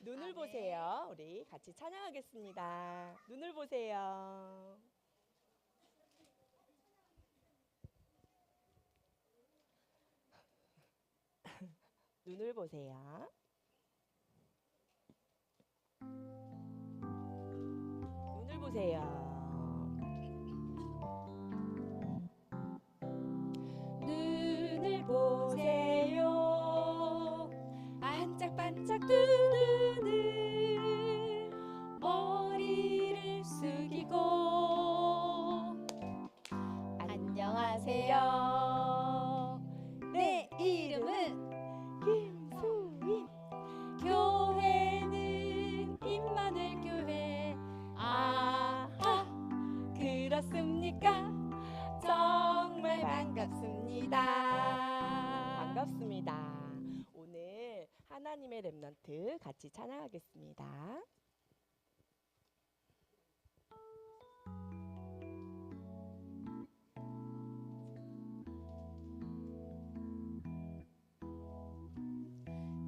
눈을 보세요. 우리 같이 찬양하겠습니다. 눈을 보세요. 눈을 보세요. 눈을 보세요. 눈을 보세요. 반짝반짝 두 눈을 머리를 숙이고 안녕하세요. 내 이름은 김수인. 교회는 임마누엘 교회. 아하, 그렇습니까? 정말 반갑습니다. 반갑습니다. 오늘 하나님의 렘넌트 같이 찬양하겠습니다.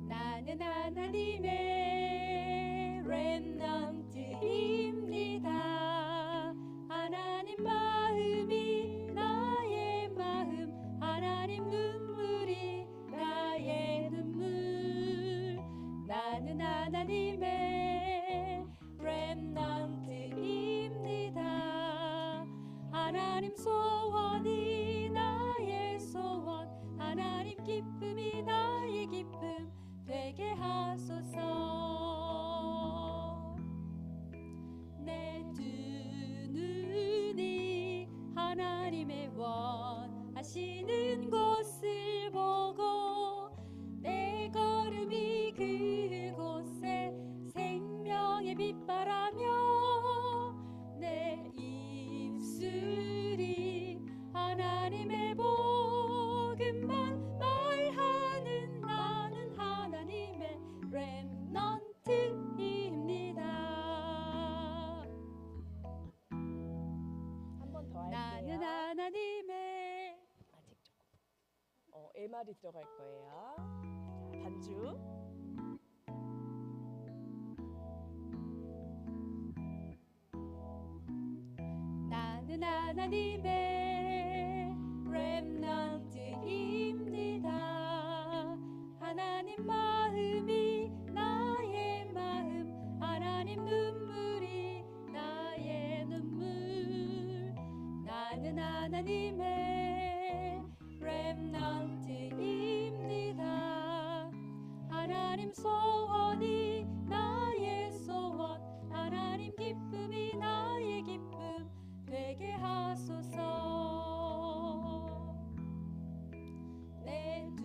나는 하나님의 렘넌트입니다. 하나님 마음이 나의 마음, 하나님 눈물이 나의 눈물. 나는 하나님의 렘넌트입니다. 하나님 소원이 나의 소원, 하나님 기쁨이 나의 기쁨 되게 하소서. 내 두 눈이 하나님의 원하시는 곳을 보고 내 걸음이 그곳에 생명의 빛바라며 내 입술이 하나님의 복음만 말하는 나는 하나님의 렘넌트입니다. 한 번 더 할게요. 나는 하나님의 아직 조금 MR이 들어갈 거예요. 자, 반주. 나는 하나님의 렘넌트입니다. 하나님 마음이 나의 마음, 하나님 눈물이 나의 눈물. 나는 하나님의 렘넌트입니다. 하나님 소원이 나의 소원, 하나님 기쁨이 나의 기쁨 되게 하소서. 내 두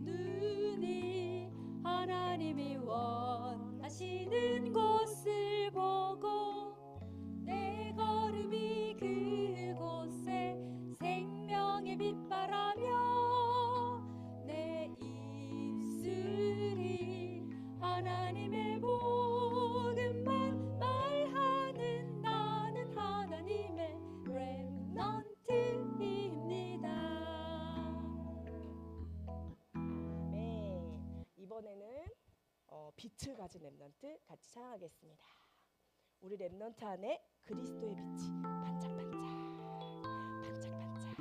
눈이 하나님이 원하시는 곳을 보고 내 걸음이 그곳에 생명의 빛바라며 내 입술이 하나님의 복음만 말하는 나는 하나님의 렘넌트입니다. 네, 이번에는 빛을 가진 렘넌트 같이 찬양하겠습니다. 우리 렘넌트 안에 그리스도의 빛이 반짝반짝 반짝반짝.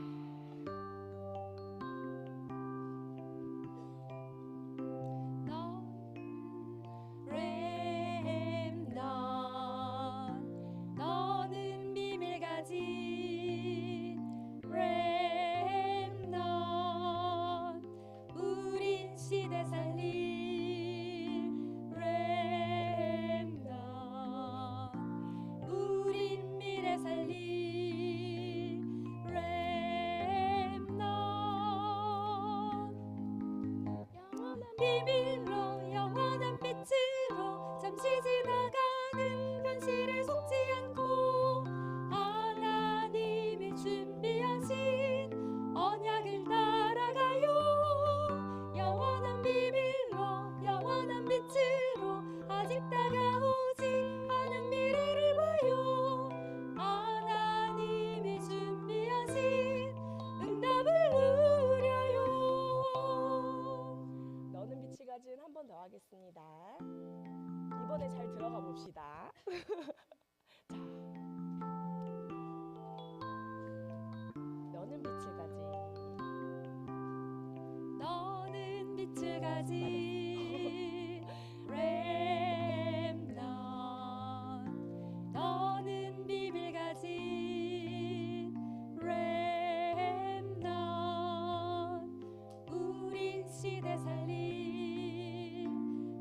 너는 비밀 가진 렘넌트. 우린 시대 살릴 렘넌트. 우린 미래 살릴 렘넌트. 영원한 비밀로 영원한 빛으로 잠시 지나가는 현실에 속지 않고 하나님이 준비하신 언약을 따라가요. 영원한 비밀로 영원한 빛으로 아직 다가오지 않은 미래를 봐요. 하나님이 준비하신 응답을 누려요. 너는 빛이 밑줄까지는 한 번 더 하겠습니다. 이번에 잘 들어가 봅시다. 자, 너는 빛을 가지. 너는 빛을 가지. 렘넌. 너는 비밀 가진 렘넌. 우린 시대 살린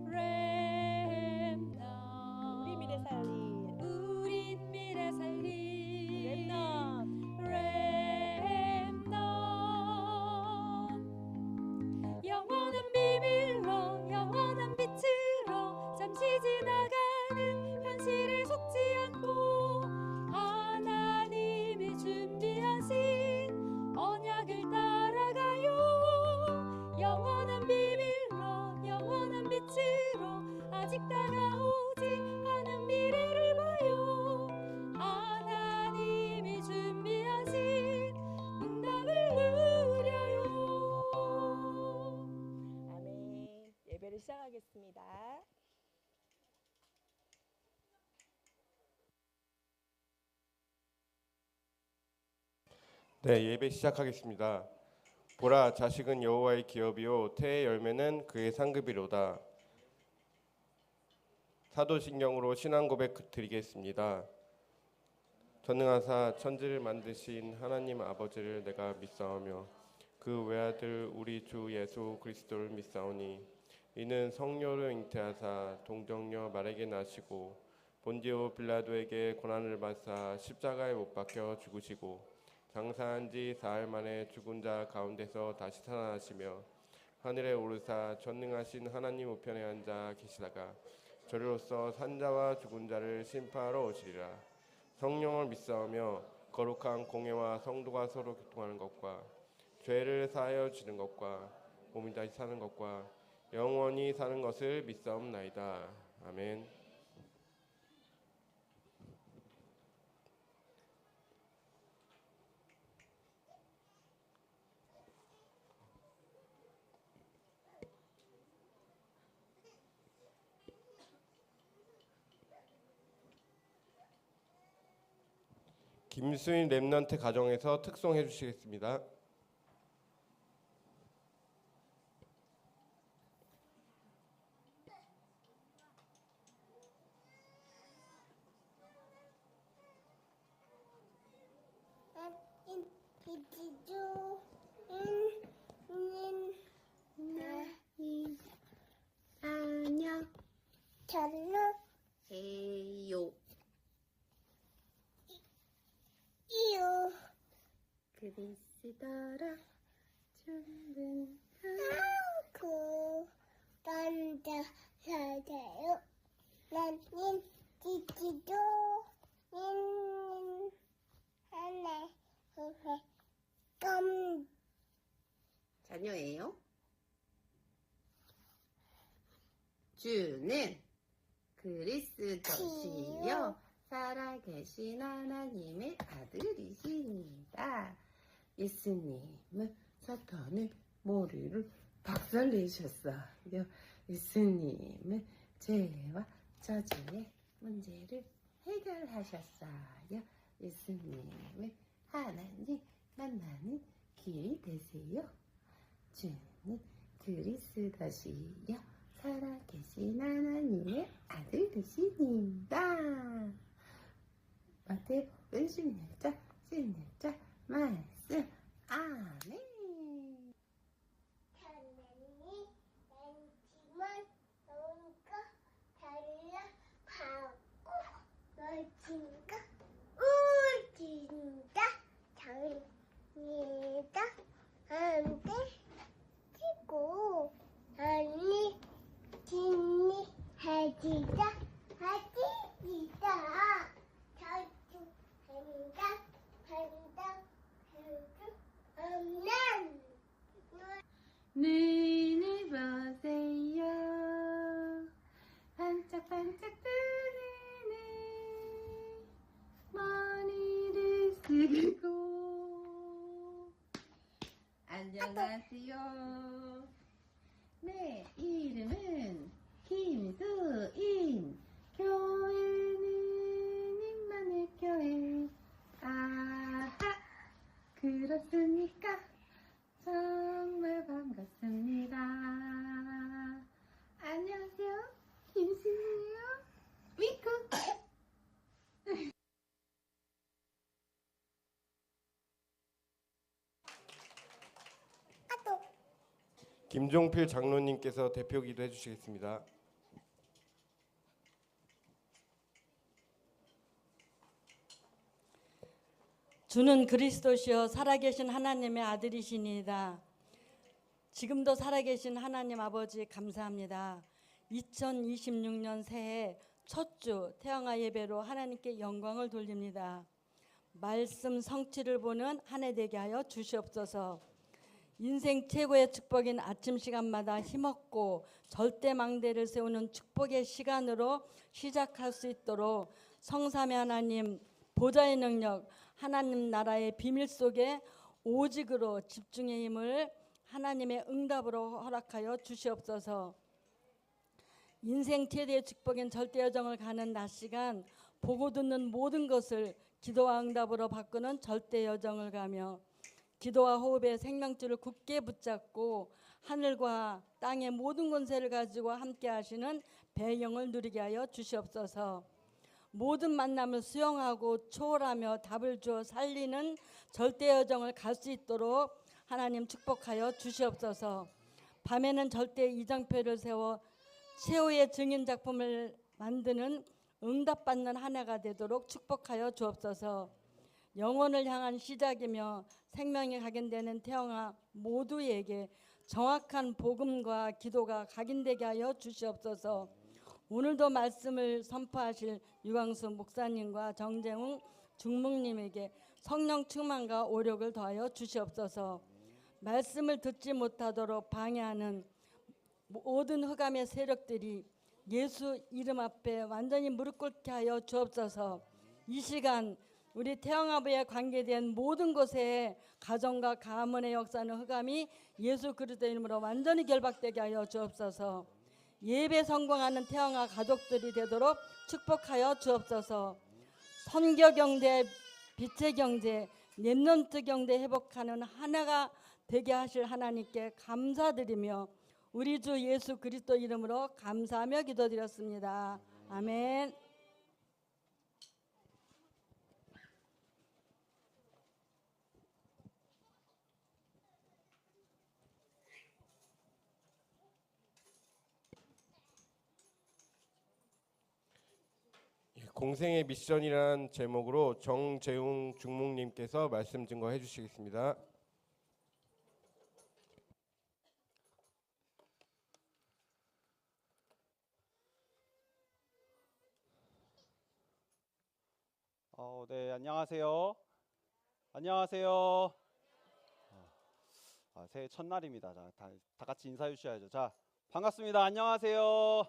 렘넌. 우리 미래 살린. 우린 미래 살린 렘넌. 렘넌. 영원한 비밀로 영원한 빛으로 잠시 지나가는 현실에 속지 않고 하나님이 준비하신 언약을 따라가요. 영원한 비밀로 영원한 빛으로 아직 다가오지 않은 미래를 봐요. 하나님이 준비하신 응답을 누려요. 아멘. 예배를 시작하겠습니다. 네, 예배 시작하겠습니다. 보라, 자식은 여호와의 기업이요 태의 열매는 그의 상급이로다. 사도신경으로 신앙 고백 드리겠습니다. 전능하사 천지를 만드신 하나님 아버지를 내가 믿사오며 그 외아들 우리 주 예수 그리스도를 믿사오니 이는 성령으로 잉태하사 동정녀 마리아에게 나시고 본디오 빌라도에게 고난을 받사 십자가에 못 박혀 죽으시고 장사한 지 사흘 만에 죽은 자 가운데서 다시 살아나시며 하늘에 오르사 전능하신 하나님 우편에 앉아 계시다가 저리로서 산자와 죽은 자를 심판하러 오시리라. 성령을 믿사오며 거룩한 공예와 성도가 서로 교통하는 것과 죄를 사하여 지는 것과 몸이 다시 사는 것과 영원히 사는 것을 믿사옵나이다. 아멘. 김수인 랩넌트 가정에서 특송해 주시겠습니다. 안녕 잘나 해요 이유 그리스도라 준비한 그 남자 사자요 나는 지지도 있는 하나 후회 껌 자녀예요. 주는 그리스도시요 살아계신 하나님의 아들이십니다. 예수님은 사탄의 머리를 박살내셨어요. 예수님은 죄와 저주의 문제를 해결하셨어요. 예수님은 하나님 만나는 길이 되세요. 주는 그리스도시요 살아계신 하나님의 아들이십니다. 마태복음 16장 16장 말씀. 아멘. 하나님이 낸지만 너가 달라 파고 멀진가 울진다 장니다 안돼 치고 아니 진니 해지자 해지자 자주 한다 한다 해주 없는 눈을 보세요. 반짝반짝 뜨는 머리를 쓰고. 안녕하세요. 네, 이름은 김종필 장로님께서 대표 기도해 주시겠습니다. 주는 그리스도시요 살아계신 하나님의 아들이시니이다. 지금도 살아계신 하나님 아버지 감사합니다. 2026년 새해 첫 주 태영아 예배로 하나님께 영광을 돌립니다. 말씀 성취를 보는 한 해 되게 하여 주시옵소서. 인생 최고의 축복인 아침 시간마다 힘없고 절대망대를 세우는 축복의 시간으로 시작할 수 있도록 성삼위 하나님 보좌의 능력 하나님 나라의 비밀 속에 오직으로 집중의 힘을 하나님의 응답으로 허락하여 주시옵소서. 인생 최대의 축복인 절대여정을 가는 낮 시간 보고 듣는 모든 것을 기도와 응답으로 바꾸는 절대여정을 가며 기도와 호흡의 생명줄을 굳게 붙잡고 하늘과 땅의 모든 권세를 가지고 함께 하시는 배경을 누리게 하여 주시옵소서. 모든 만남을 수용하고 초월하며 답을 주어 살리는 절대여정을 갈 수 있도록 하나님 축복하여 주시옵소서. 밤에는 절대 이정표를 세워 최후의 증인 작품을 만드는 응답받는 한 해가 되도록 축복하여 주옵소서. 영혼을 향한 시작이며 생명이 각인되는 태영아 모두에게 정확한 복음과 기도가 각인되게 하여 주시옵소서. 오늘도 말씀을 선포하실 유광수 목사님과 정재웅 중목님에게 성령 충만과 오력을 더하여 주시옵소서. 말씀을 듣지 못하도록 방해하는 모든 흑암의 세력들이 예수 이름 앞에 완전히 무릎 꿇게 하여 주옵소서. 이 시간 우리 태영아부에 관계된 모든 곳에 가정과 가문의 역사는 흑암이 예수 그리스도 이름으로 완전히 결박되게 하여 주옵소서. 예배 성공하는 태영아 가족들이 되도록 축복하여 주옵소서. 선교 경제, 빛의 경제, 렘넌트 경제 회복하는 하나가 되게 하실 하나님께 감사드리며 우리 주 예수 그리스도 이름으로 감사하며 기도드렸습니다. 아멘. 공생의 미션이란 제목으로 정재웅 중목님께서 말씀 증거해 주시겠습니다. 네, 안녕하세요. 안녕하세요. 새해 첫날입니다. 자, 다 같이 인사해 주셔야죠. 자, 반갑습니다. 안녕하세요.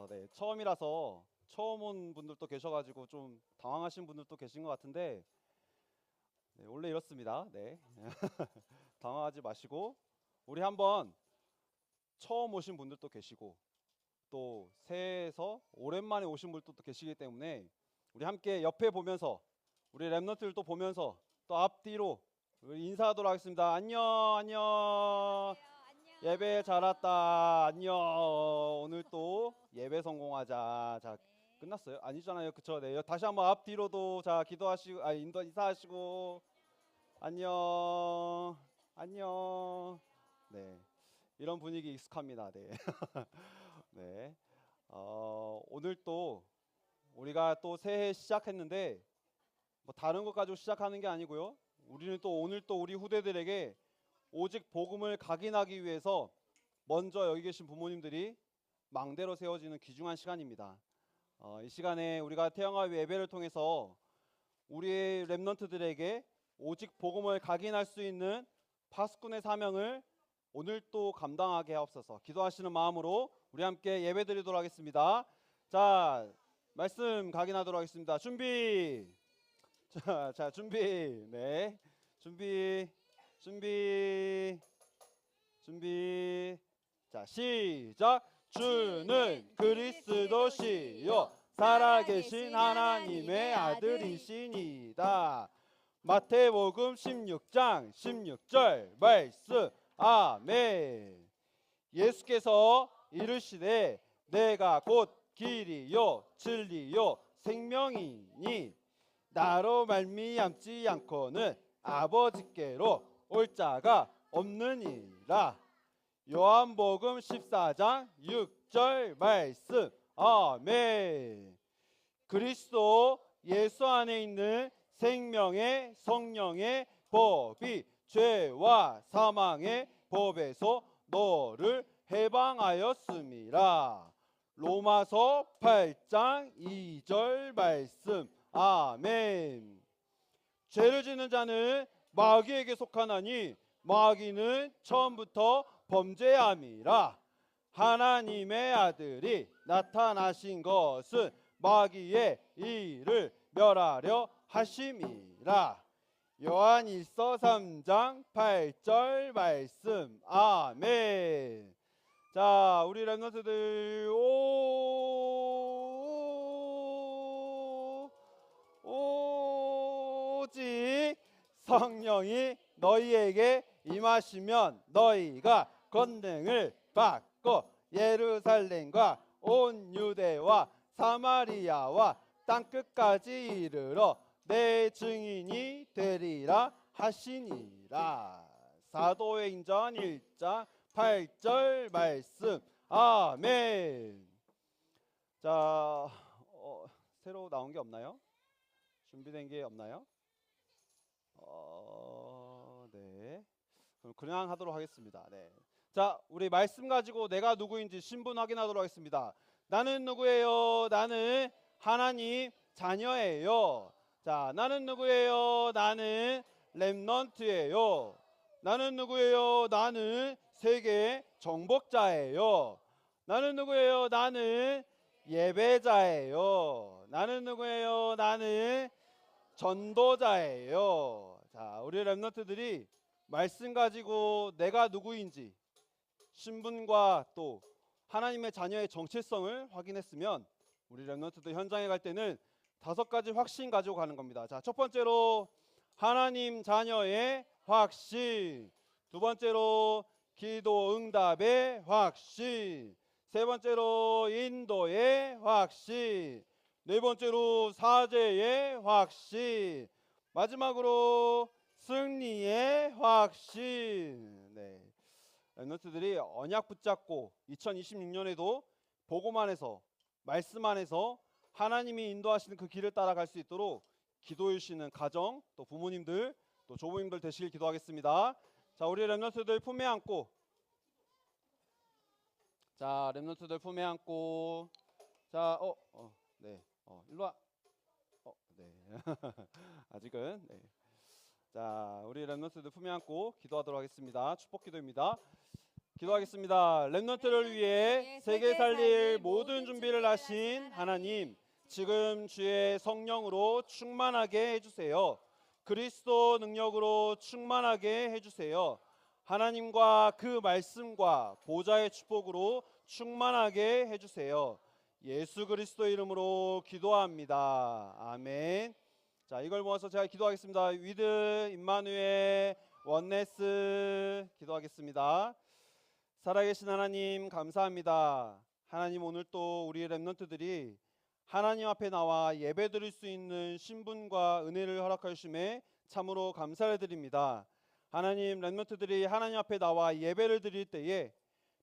네, 처음이라서 처음 온 분들도 계셔가지고 좀 당황하신 분들도 계신 것 같은데, 네, 원래 이렇습니다. 네, 당황하지 마시고 우리 한번 처음 오신 분들도 계시고 또 새해에서 오랜만에 오신 분들도 또 계시기 때문에 우리 함께 옆에 보면서 우리 랩런트들도 보면서 또 앞뒤로 우리 인사하도록 하겠습니다. 안녕 안녕. 예배 잘 왔다. 안녕. 오늘 또 예배 성공하자. 자, 끝났어요? 아니잖아요. 그쵸? 네. 다시 한번 앞뒤로도 자 기도하시고 인사하시고 안녕. 안녕. 네. 이런 분위기 익숙합니다. 네. 네. 오늘 또 우리가 또 새해 시작했는데 뭐 다른 것 가지고 시작하는 게 아니고요. 우리는 또 오늘 또 우리 후대들에게 오직 복음을 각인하기 위해서 먼저 여기 계신 부모님들이 망대로 세워지는 귀중한 시간입니다. 이 시간에 우리가 태영아 예배를 통해서 우리의 렘넌트들에게 오직 복음을 각인할 수 있는 파수꾼의 사명을 오늘 또 감당하게 하옵소서. 기도하시는 마음으로 우리 함께 예배드리도록 하겠습니다. 자, 말씀 각인하도록 하겠습니다. 준비. 자, 준비. 네, 준비. 자, 시작. 주는 그리스도시요 살아계신 하나님의 아들이시니다. 마태복음 16장 16절 말씀. 아멘. 예수께서 이르시되 내가 곧 길이요 진리요 생명이니 나로 말미암지 않고는 아버지께로 올 자가 없느니라. 요한복음 14장 6절 말씀. 아멘. 그리스도 예수 안에 있는 생명의 성령의 법이 죄와 사망의 법에서 너를 해방하였음이라. 로마서 8장 2절 말씀. 아멘. 죄를 짓는 자는 마귀에게 속하나니 마귀는 처음부터 범죄함이라. 하나님의 아들이 나타나신 것은 마귀의 일을 멸하려 하심이라. 요한일서 3장 8절 말씀. 아멘. 자, 우리 렘넌트들 오직 성령이 너희에게 임하시면 너희가 권능을 받고 예루살렘과 온 유대와 사마리아와 땅끝까지 이르러 내 증인이 되리라 하시니라. 사도행전 1장 8절 말씀. 아멘. 자, 새로 나온 게 없나요? 준비된 게 없나요? 네. 그럼 그냥 하도록 하겠습니다. 네. 자, 우리 말씀 가지고 내가 누구인지 신분 확인하도록 하겠습니다. 나는 누구예요? 나는 하나님 자녀예요. 자, 나는 누구예요? 나는 렘넌트예요. 나는 누구예요? 나는 세계 정복자예요. 나는 누구예요? 나는 예배자예요. 나는 누구예요? 나는 전도자예요. 자, 우리 렘넌트들이 말씀 가지고 내가 누구인지 신분과 또 하나님의 자녀의 정체성을 확인했으면 우리 렘넌트들 현장에 갈 때는 5가지 확신 가지고 가는 겁니다. 자, 첫 번째로 하나님 자녀의 확신, 두 번째로 기도 응답의 확신, 세 번째로 인도의 확신, 네 번째로 사죄의 확신, 마지막으로 승리의 확신. 네. 렘넌트들이 언약 붙잡고 2026년에도 복음 안에서 말씀 안에서 하나님이 인도하시는 그 길을 따라갈 수 있도록 기도해 주시는 가정, 또 부모님들, 또 조부님들 되시길 기도하겠습니다. 자, 우리 렘넌트들 품에 안고, 자, 렘넌트들 품에 안고, 자, 네, 일로 와, 네, 아직은, 네. 자, 우리 렘넌트들 품에 안고 기도하도록 하겠습니다. 축복 기도입니다. 기도하겠습니다. 렘넌트를 위해 세계 살릴 모든 준비를 하신 하나님, 지금 주의 성령으로 충만하게 해주세요. 그리스도 능력으로 충만하게 해주세요. 하나님과 그 말씀과 보좌의 축복으로 충만하게 해주세요. 예수 그리스도 이름으로 기도합니다. 아멘. 자, 이걸 모아서 제가 기도하겠습니다. 위드 임마누엘 원네스 기도하겠습니다. 살아계신 하나님 감사합니다. 하나님, 오늘 또 우리 렘넌트들이 하나님 앞에 나와 예배드릴 수 있는 신분과 은혜를 허락하여 주심에 참으로 감사를 드립니다. 하나님, 렘넌트들이 하나님 앞에 나와 예배를 드릴 때에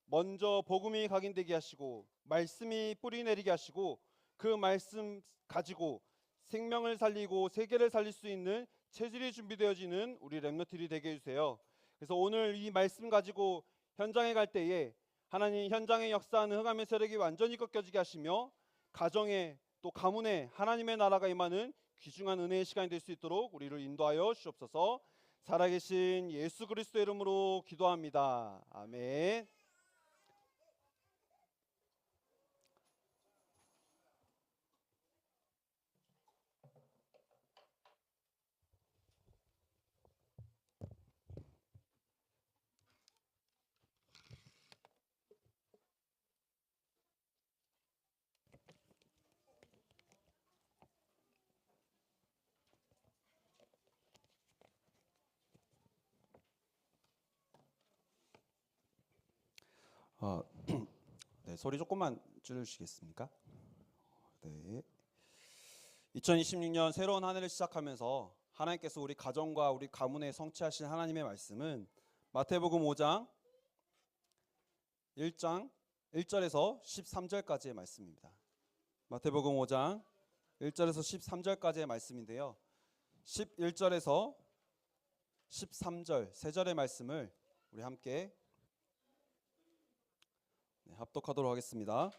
먼저 복음이 각인되게 하시고 말씀이 뿌리 내리게 하시고 그 말씀 가지고 생명을 살리고 세계를 살릴 수 있는 체질이 준비되어지는 우리 렘넌트들이 되게 해주세요. 그래서 오늘 이 말씀 가지고 현장에 갈 때에 하나님, 현장의 역사하는 흑암의 세력이 완전히 꺾여지게 하시며 가정에 또 가문에 하나님의 나라가 임하는 귀중한 은혜의 시간이 될 수 있도록 우리를 인도하여 주옵소서. 살아계신 예수 그리스도 이름으로 기도합니다. 아멘. 네, 소리 조금만 줄여주시겠습니까? 네. 2026년 새로운 한 해를 시작하면서 하나님께서 우리 가정과 우리 가문에 성취하신 하나님의 말씀은 마태복음 5장 1절에서 13절까지의 말씀입니다. 마태복음 5장 1절에서 13절까지의 말씀인데요. 11절에서 13절 세 절의 말씀을 우리 함께 합독하도록 하겠습니다.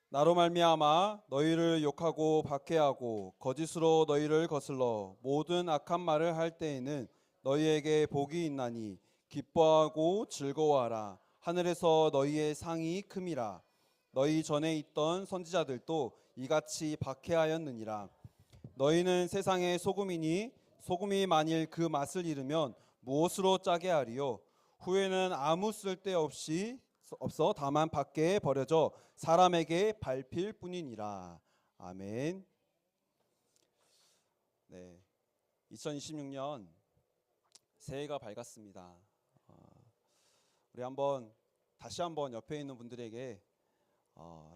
나로 말미암아 너희를 욕하고 박해하고 거짓으로 너희를 거슬러 모든 악한 말을 할 때에는 너희에게 복이 있나니 기뻐하고 즐거워하라. 하늘에서 너희의 상이 큼이라. 너희 전에 있던 선지자들도 이같이 박해하였느니라. 너희는 세상의 소금이니 소금이 만일 그 맛을 잃으면 무엇으로 짜게 하리요? 후에는 아무 쓸데없이 없어 다만 밖에 버려져 사람에게 밟힐 뿐이니라. 아멘. 네, 2026년 새해가 밝았습니다. 우리 다시 한번 옆에 있는 분들에게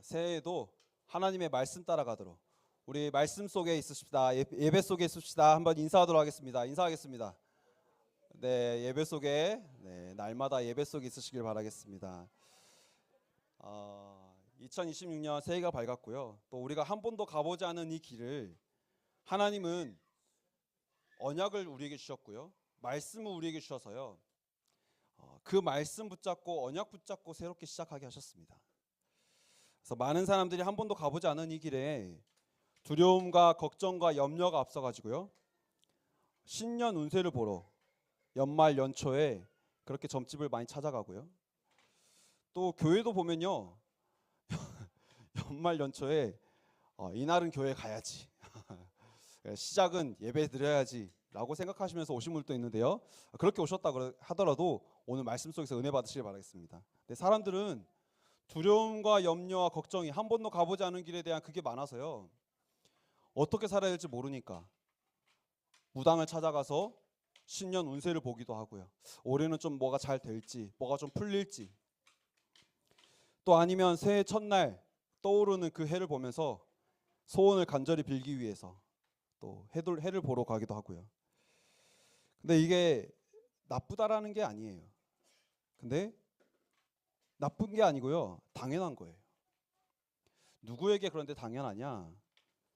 새해에도 하나님의 말씀 따라가도록 우리 말씀 속에 있으십시다. 예배 속에 있읍시다. 한번 인사하도록 하겠습니다. 인사하겠습니다. 네, 예배 속에 날마다 예배 속에 있으시길 바라겠습니다. 2026년 새해가 밝았고요. 또 우리가 한 번도 가보지 않은 이 길을 하나님은 언약을 우리에게 주셨고요. 말씀을 우리에게 주셔서요. 그 말씀 붙잡고 언약 붙잡고 새롭게 시작하게 하셨습니다. 그래서 많은 사람들이 한 번도 가보지 않은 이 길에 두려움과 걱정과 염려가 앞서가지고요. 신년 운세를 보러 연말 연초에 그렇게 점집을 많이 찾아가고요. 또 교회도 보면요. 연말 연초에 이날은 교회 가야지. 시작은 예배 드려야지 라고 생각하시면서 오신 분도 있는데요. 그렇게 오셨다 하더라도 오늘 말씀 속에서 은혜 받으시길 바라겠습니다. 근데 사람들은 두려움과 염려와 걱정이 한 번도 가보지 않은 길에 대한 그게 많아서요. 어떻게 살아야 될지 모르니까 무당을 찾아가서 신년 운세를 보기도 하고요. 올해는 좀 뭐가 잘 될지, 뭐가 좀 풀릴지. 또 아니면 새해 첫날 떠오르는 그 해를 보면서 소원을 간절히 빌기 위해서 또 해를 보러 가기도 하고요. 근데 이게 나쁘다라는 게 아니에요. 근데 나쁜 게 아니고요. 당연한 거예요. 누구에게 그런데 당연하냐?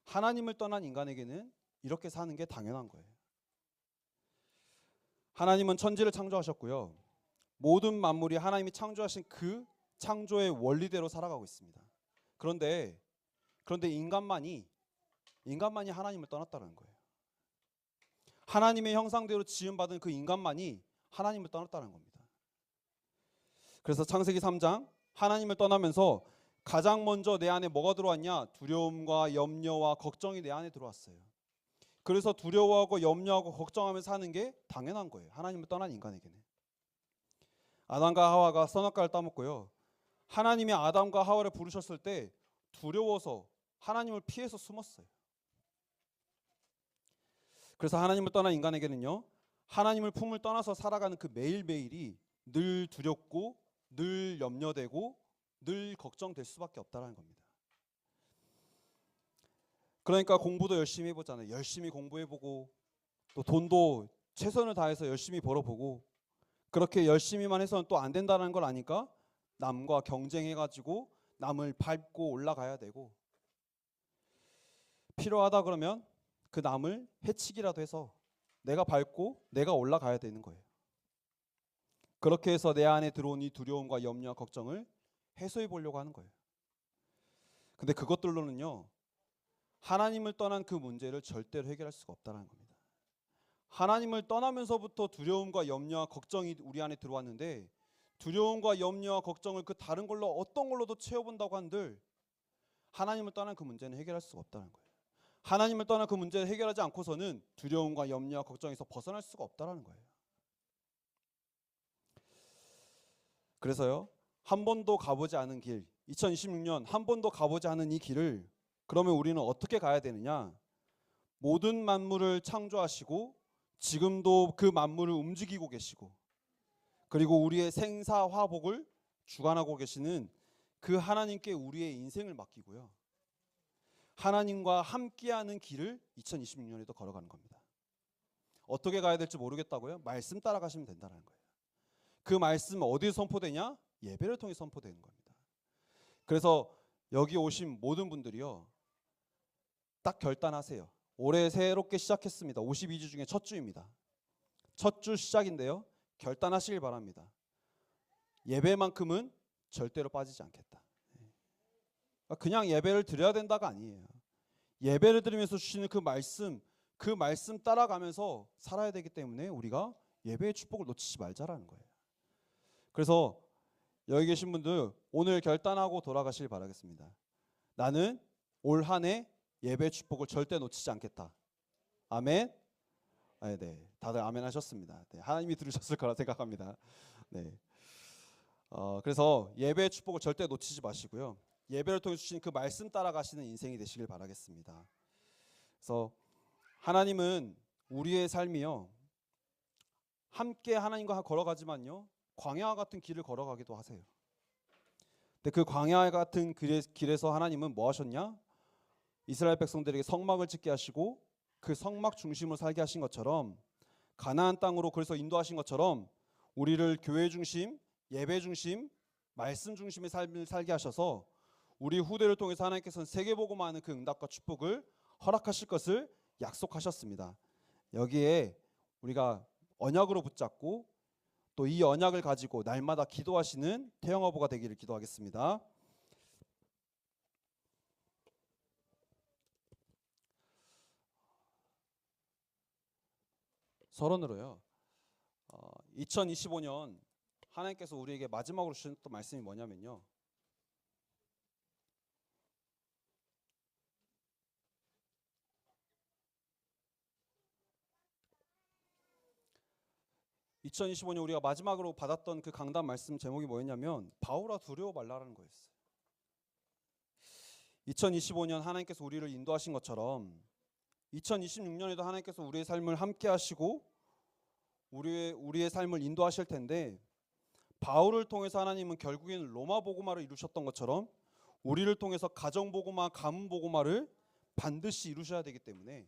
하나님을 떠난 인간에게는 이렇게 사는 게 당연한 거예요. 하나님은 천지를 창조하셨고요. 모든 만물이 하나님이 창조하신 그 창조의 원리대로 살아가고 있습니다. 그런데 인간만이 하나님을 떠났다는 거예요. 하나님의 형상대로 지음받은 그 인간만이 하나님을 떠났다는 겁니다. 그래서 창세기 3장 하나님을 떠나면서 가장 먼저 내 안에 뭐가 들어왔냐? 두려움과 염려와 걱정이 내 안에 들어왔어요. 그래서 두려워하고 염려하고 걱정하면서 사는 게 당연한 거예요. 하나님을 떠난 인간에게는. 아담과 하와가 선악과를 따먹고요. 하나님이 아담과 하와를 부르셨을 때 두려워서 하나님을 피해서 숨었어요. 그래서 하나님을 떠난 인간에게는요. 하나님을 품을 떠나서 살아가는 그 매일매일이 늘 두렵고 늘 염려되고 늘 걱정될 수밖에 없다는 겁니다. 그러니까 공부도 열심히 해보잖아요. 열심히 공부해보고 또 돈도 최선을 다해서 열심히 벌어보고 그렇게 열심히만 해서는 또 안 된다는 걸 아니까 남과 경쟁해가지고 남을 밟고 올라가야 되고 필요하다 그러면 그 남을 해치기라도 해서 내가 밟고 내가 올라가야 되는 거예요. 그렇게 해서 내 안에 들어온 이 두려움과 염려와 걱정을 해소해 보려고 하는 거예요. 근데 그것들로는요. 하나님을 떠난 그 문제를 절대로 해결할 수가 없다는 겁니다. 하나님을 떠나면서부터 두려움과 염려와 걱정이 우리 안에 들어왔는데 두려움과 염려와 걱정을 그 다른 걸로 어떤 걸로도 채워본다고 한들 하나님을 떠난 그 문제는 해결할 수가 없다는 거예요. 하나님을 떠난 그 문제를 해결하지 않고서는 두려움과 염려와 걱정에서 벗어날 수가 없다는 거예요. 그래서요. 한 번도 가보지 않은 길, 2026년 한 번도 가보지 않은 이 길을 그러면 우리는 어떻게 가야 되느냐? 모든 만물을 창조하시고 지금도 그 만물을 움직이고 계시고 그리고 우리의 생사화복을 주관하고 계시는 그 하나님께 우리의 인생을 맡기고요. 하나님과 함께하는 길을 2026년에도 걸어가는 겁니다. 어떻게 가야 될지 모르겠다고요? 말씀 따라가시면 된다는 거예요. 그 말씀 어디서 선포되냐? 예배를 통해 선포되는 겁니다. 그래서 여기 오신 모든 분들이요, 딱 결단하세요. 올해 새롭게 시작했습니다. 52주 중에 첫 주입니다. 첫 주 시작인데요, 결단하시길 바랍니다. 예배만큼은 절대로 빠지지 않겠다. 그냥 예배를 드려야 된다가 아니에요. 예배를 드리면서 주시는 그 말씀 따라가면서 살아야 되기 때문에 우리가 예배의 축복을 놓치지 말자라는 거예요. 그래서 여기 계신 분들 오늘 결단하고 돌아가시길 바라겠습니다. 나는 올 한 해 예배의 축복을 절대 놓치지 않겠다. 아멘. 네, 다들 아멘 하셨습니다. 네, 하나님이 들으셨을 거라 생각합니다. 네. 그래서 예배의 축복을 절대 놓치지 마시고요. 예배를 통해 주신 그 말씀 따라가시는 인생이 되시길 바라겠습니다. 그래서 하나님은 우리의 삶이요, 함께 하나님과 걸어가지만요, 광야 같은 길을 걸어가기도 하세요. 근데 그 광야 같은 길에서 하나님은 뭐 하셨냐? 이스라엘 백성들에게 성막을 짓게 하시고 그 성막 중심으로 살게 하신 것처럼, 가나안 땅으로 그래서 인도하신 것처럼 우리를 교회 중심, 예배 중심, 말씀 중심의 삶을 살게 하셔서 우리 후대를 통해서 하나님께서는 세계복음화하는 그 응답과 축복을 허락하실 것을 약속하셨습니다. 여기에 우리가 언약으로 붙잡고 또 이 언약을 가지고 날마다 기도하시는 태영아부가 되기를 기도하겠습니다. 서론으로요, 2025년 하나님께서 우리에게 마지막으로 주신 또 말씀이 뭐냐면요, (2025년) 우리가 마지막으로 받았던 그 강단 말씀 제목이 뭐였냐면 바울아 두려워 말라라는 거였어요. 2025년 하나님께서 우리를 인도하신 것처럼 2026년에도 하나님께서 우리의 삶을 함께 하시고 우리의 삶을 인도하실 텐데, 바울을 통해서 하나님은 결국에는 로마 복음화를 이루셨던 것처럼 우리를 통해서 가정 복음화, 가문 복음화를 반드시 이루셔야 되기 때문에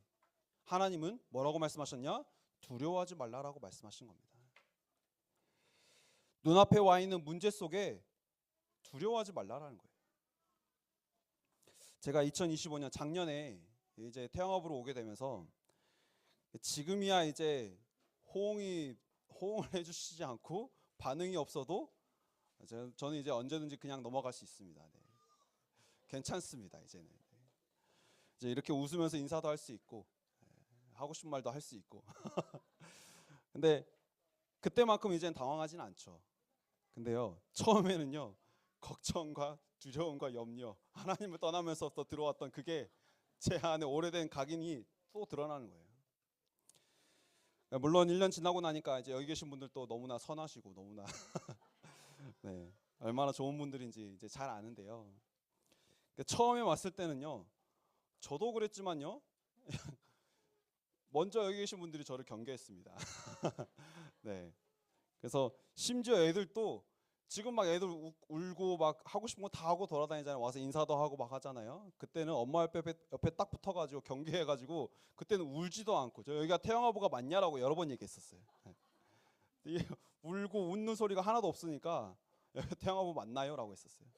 하나님은 뭐라고 말씀하셨냐? 두려워하지 말라라고 말씀하신 겁니다. 눈앞에 와 있는 문제 속에 두려워하지 말라라는 거예요. 제가 2025년 작년에 이제 태영업으로 오게 되면서 지금이야 이제 호응을 해주시지 않고 반응이 없어도 저는 이제 언제든지 그냥 넘어갈 수 있습니다. 네. 괜찮습니다. 이제는 이제 이렇게 웃으면서 인사도 할 수 있고 하고 싶은 말도 할 수 있고 근데 그때만큼 이제는 당황하지는 않죠. 근데요, 처음에는요, 걱정과 두려움과 염려, 하나님을 떠나면서 또 들어왔던 그게 제 안에 오래된 각인이 또 드러나는 거예요. 물론 1년 지나고 나니까 이제 여기 계신 분들도 너무나 선하시고 너무나 네, 얼마나 좋은 분들인지 이제 잘 아는데요. 처음에 왔을 때는요, 저도 그랬지만요, 먼저 여기 계신 분들이 저를 경계했습니다. 네. 그래서 심지어 애들도 지금 막 애들 울고 막 하고 싶은 거 다 하고 돌아다니잖아요. 와서 인사도 하고 막 하잖아요. 그때는 엄마 옆에 딱 붙어가지고 경계해가지고 그때는 울지도 않고, 저 여기가 태영아부가 맞냐라고 여러 번 얘기했었어요. 네. 울고 웃는 소리가 하나도 없으니까 태영아부 맞나요? 라고 했었어요.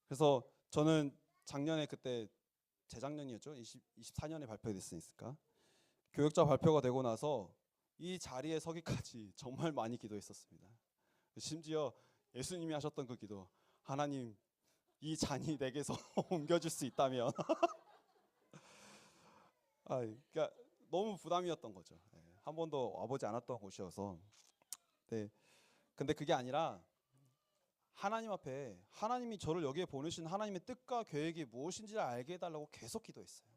그래서 저는 작년에 그때 재작년이었죠. 24년에 발표됐으니까 교역자 발표가 되고 나서 이 자리에 서기까지 정말 많이 기도했었습니다. 심지어 예수님이 하셨던 그 기도, 하나님 이 잔이 내게서 옮겨질 수 있다면 그러니까 너무 부담이었던 거죠. 한 번도 와보지 않았던 곳이어서. 네. 근데 그게 아니라 하나님 앞에 하나님이 저를 여기에 보내신 하나님의 뜻과 계획이 무엇인지를 알게 해달라고 계속 기도했어요.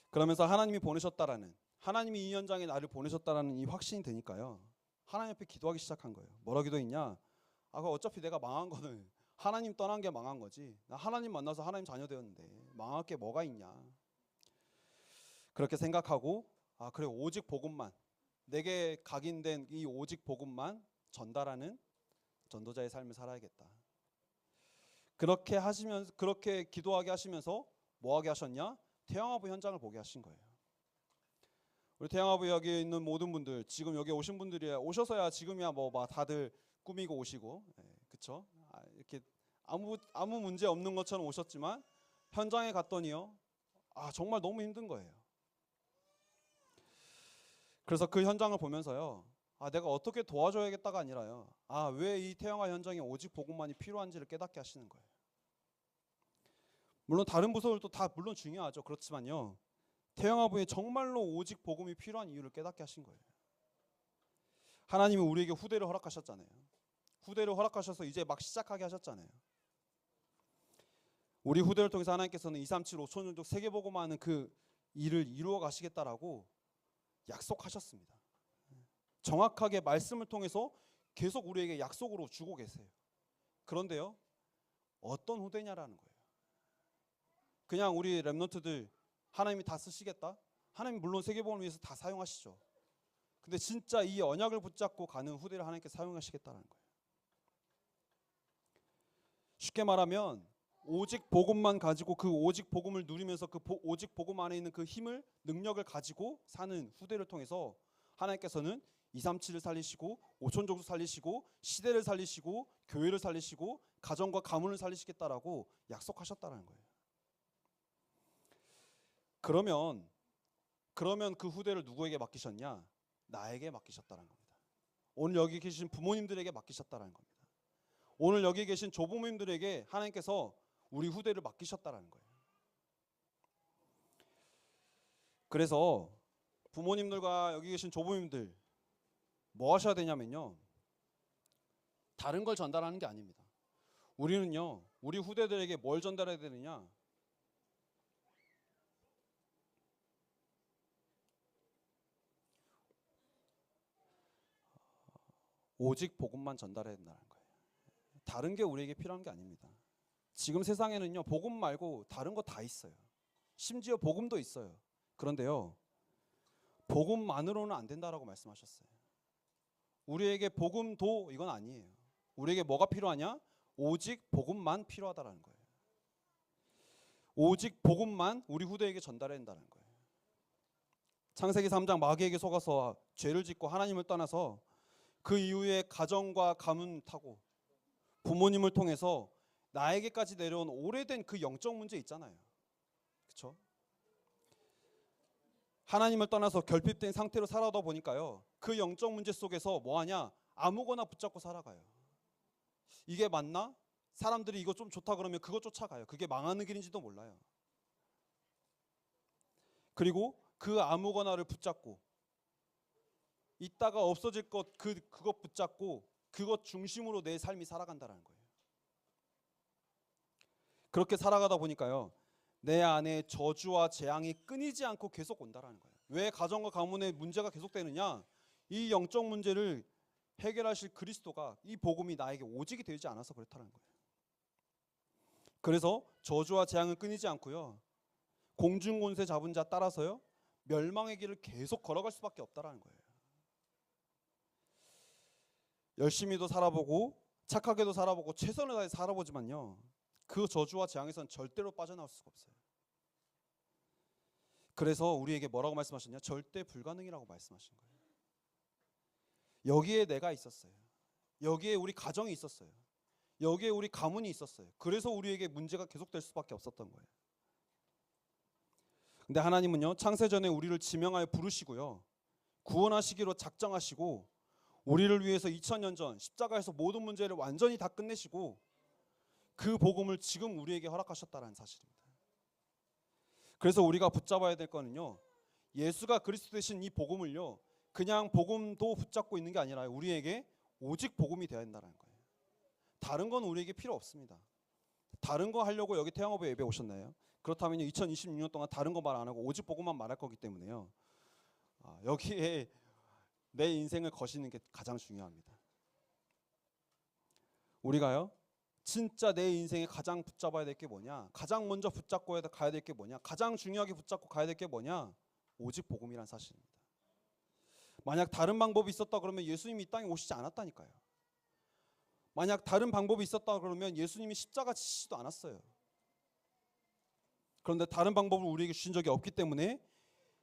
그러면서 하나님이 보내셨다라는, 하나님이 이 현장에 나를 보내셨다라는 이 확신이 되니까요, 하나님 앞에 기도하기 시작한 거예요. 뭐라 기도했냐? 그럼 어차피 내가 망한 거는 하나님 떠난 게 망한 거지, 나 하나님 만나서 하나님 자녀 되었는데 망할 게 뭐가 있냐, 그렇게 생각하고 그래, 오직 복음만, 내게 각인된 이 오직 복음만 전달하는 전도자의 삶을 살아야겠다. 그렇게 하시면서, 그렇게 기도하게 하시면서 뭐 하게 하셨냐? 태영아부 현장을 보게 하신 거예요. 우리 태양아부 여기에 있는 모든 분들, 지금 여기 오신 분들이야 오셔서야 지금이야 뭐 막 다들 꾸미고 오시고, 그쵸? 이렇게 아무 문제 없는 것처럼 오셨지만 현장에 갔더니요, 정말 너무 힘든 거예요. 그래서 그 현장을 보면서요, 내가 어떻게 도와줘야겠다가 아니라요, 왜 이 태영아 현장에 오직 복음만이 필요한지를 깨닫게 하시는 거예요. 물론 다른 부서들도 다 물론 중요하죠. 그렇지만요, 태영아부에 정말로 오직 복음이 필요한 이유를 깨닫게 하신 거예요. 하나님이 우리에게 후대를 허락하셨잖아요. 후대를 허락하셔서 이제 막 시작하게 하셨잖아요. 우리 후대를 통해서 하나님께서는 237 5천종족 세계복음화하는 그 일을 이루어 가시겠다라고 약속하셨습니다. 정확하게 말씀을 통해서 계속 우리에게 약속으로 주고 계세요. 그런데요, 어떤 후대냐라는 거예요. 그냥 우리 렘넌트들 하나님이 다 쓰시겠다? 하나님 물론 세계복음을 위해서 다 사용하시죠. 근데 진짜 이 언약을 붙잡고 가는 후대를 하나님께 사용하시겠다는 거예요. 쉽게 말하면 오직 복음만 가지고 그 오직 복음을 누리면서 그 오직 복음 안에 있는 그 힘을, 능력을 가지고 사는 후대를 통해서 하나님께서는 237을 살리시고 5천족을 살리시고 시대를 살리시고 교회를 살리시고 가정과 가문을 살리시겠다라고 약속하셨다는 거예요. 그러면 그 후대를 누구에게 맡기셨냐? 나에게 맡기셨다는 겁니다. 오늘 여기 계신 부모님들에게 맡기셨다는 겁니다. 오늘 여기 계신 조부모님들에게 하나님께서 우리 후대를 맡기셨다는 거예요. 그래서 부모님들과 여기 계신 조부모님들 뭐 하셔야 되냐면요, 다른 걸 전달하는 게 아닙니다. 우리는요, 우리 후대들에게 뭘 전달해야 되느냐? 오직 복음만 전달해야 된다는 거예요. 다른 게 우리에게 필요한 게 아닙니다. 지금 세상에는요, 복음 말고 다른 거 다 있어요. 심지어 복음도 있어요. 그런데요, 복음만으로는 안 된다라고 말씀하셨어요. 우리에게 복음도 이건 아니에요. 우리에게 뭐가 필요하냐? 오직 복음만 필요하다라는 거예요. 오직 복음만 우리 후대에게 전달해야 된다는 거예요. 창세기 3장 마귀에게 속아서 죄를 짓고 하나님을 떠나서 그 이후에 가정과 가문 타고 부모님을 통해서 나에게까지 내려온 오래된 그 영적 문제 있잖아요. 그렇죠? 하나님을 떠나서 결핍된 상태로 살아다 보니까요, 그 영적 문제 속에서 뭐하냐? 아무거나 붙잡고 살아가요. 이게 맞나? 사람들이 이거 좀 좋다 그러면 그거 쫓아가요. 그게 망하는 길인지도 몰라요. 그리고 그 아무거나를 붙잡고 있다가 없어질 것 그것 붙잡고 그것 중심으로 내 삶이 살아간다는 거예요. 그렇게 살아가다 보니까요, 내 안에 저주와 재앙이 끊이지 않고 계속 온다라는 거예요. 왜 가정과 가문의 문제가 계속되느냐? 이 영적 문제를 해결하실 그리스도가, 이 복음이 나에게 오직이 되지 않아서 그렇다는 거예요. 그래서 저주와 재앙은 끊이지 않고요, 공중권세 잡은 자 따라서요, 멸망의 길을 계속 걸어갈 수밖에 없다라는 거예요. 열심히도 살아보고 착하게도 살아보고 최선을 다해 살아보지만요, 그 저주와 재앙에서는 절대로 빠져나올 수가 없어요. 그래서 우리에게 뭐라고 말씀하셨냐? 절대 불가능이라고 말씀하신 거예요. 여기에 내가 있었어요. 여기에 우리 가정이 있었어요. 여기에 우리 가문이 있었어요. 그래서 우리에게 문제가 계속될 수밖에 없었던 거예요. 근데 하나님은요, 창세전에 우리를 지명하여 부르시고요, 구원하시기로 작정하시고 우리를 위해서 2000년 전 십자가에서 모든 문제를 완전히 다 끝내시고 그 복음을 지금 우리에게 허락하셨다는 사실입니다. 그래서 우리가 붙잡아야 될 거는요, 예수가 그리스도 되신 이 복음을요, 그냥 복음도 붙잡고 있는 게 아니라 우리에게 오직 복음이 되어야 한다는 거예요. 다른 건 우리에게 필요 없습니다. 다른 거 하려고 여기 태양어부 예배 오셨나요? 그렇다면 2026년 동안 다른 거 말 안 하고 오직 복음만 말할 거기 때문에요, 여기에 내 인생을 거시는 게 가장 중요합니다. 우리가요, 진짜 내 인생에 가장 붙잡아야 될 게 뭐냐? 가장 먼저 붙잡고 가야 될 게 뭐냐? 가장 중요하게 붙잡고 가야 될 게 뭐냐? 오직 복음이란 사실입니다. 만약 다른 방법이 있었다 그러면 예수님이 이 땅에 오시지 않았다니까요. 만약 다른 방법이 있었다 그러면 예수님이 십자가 지시지도 않았어요. 그런데 다른 방법을 우리에게 주신 적이 없기 때문에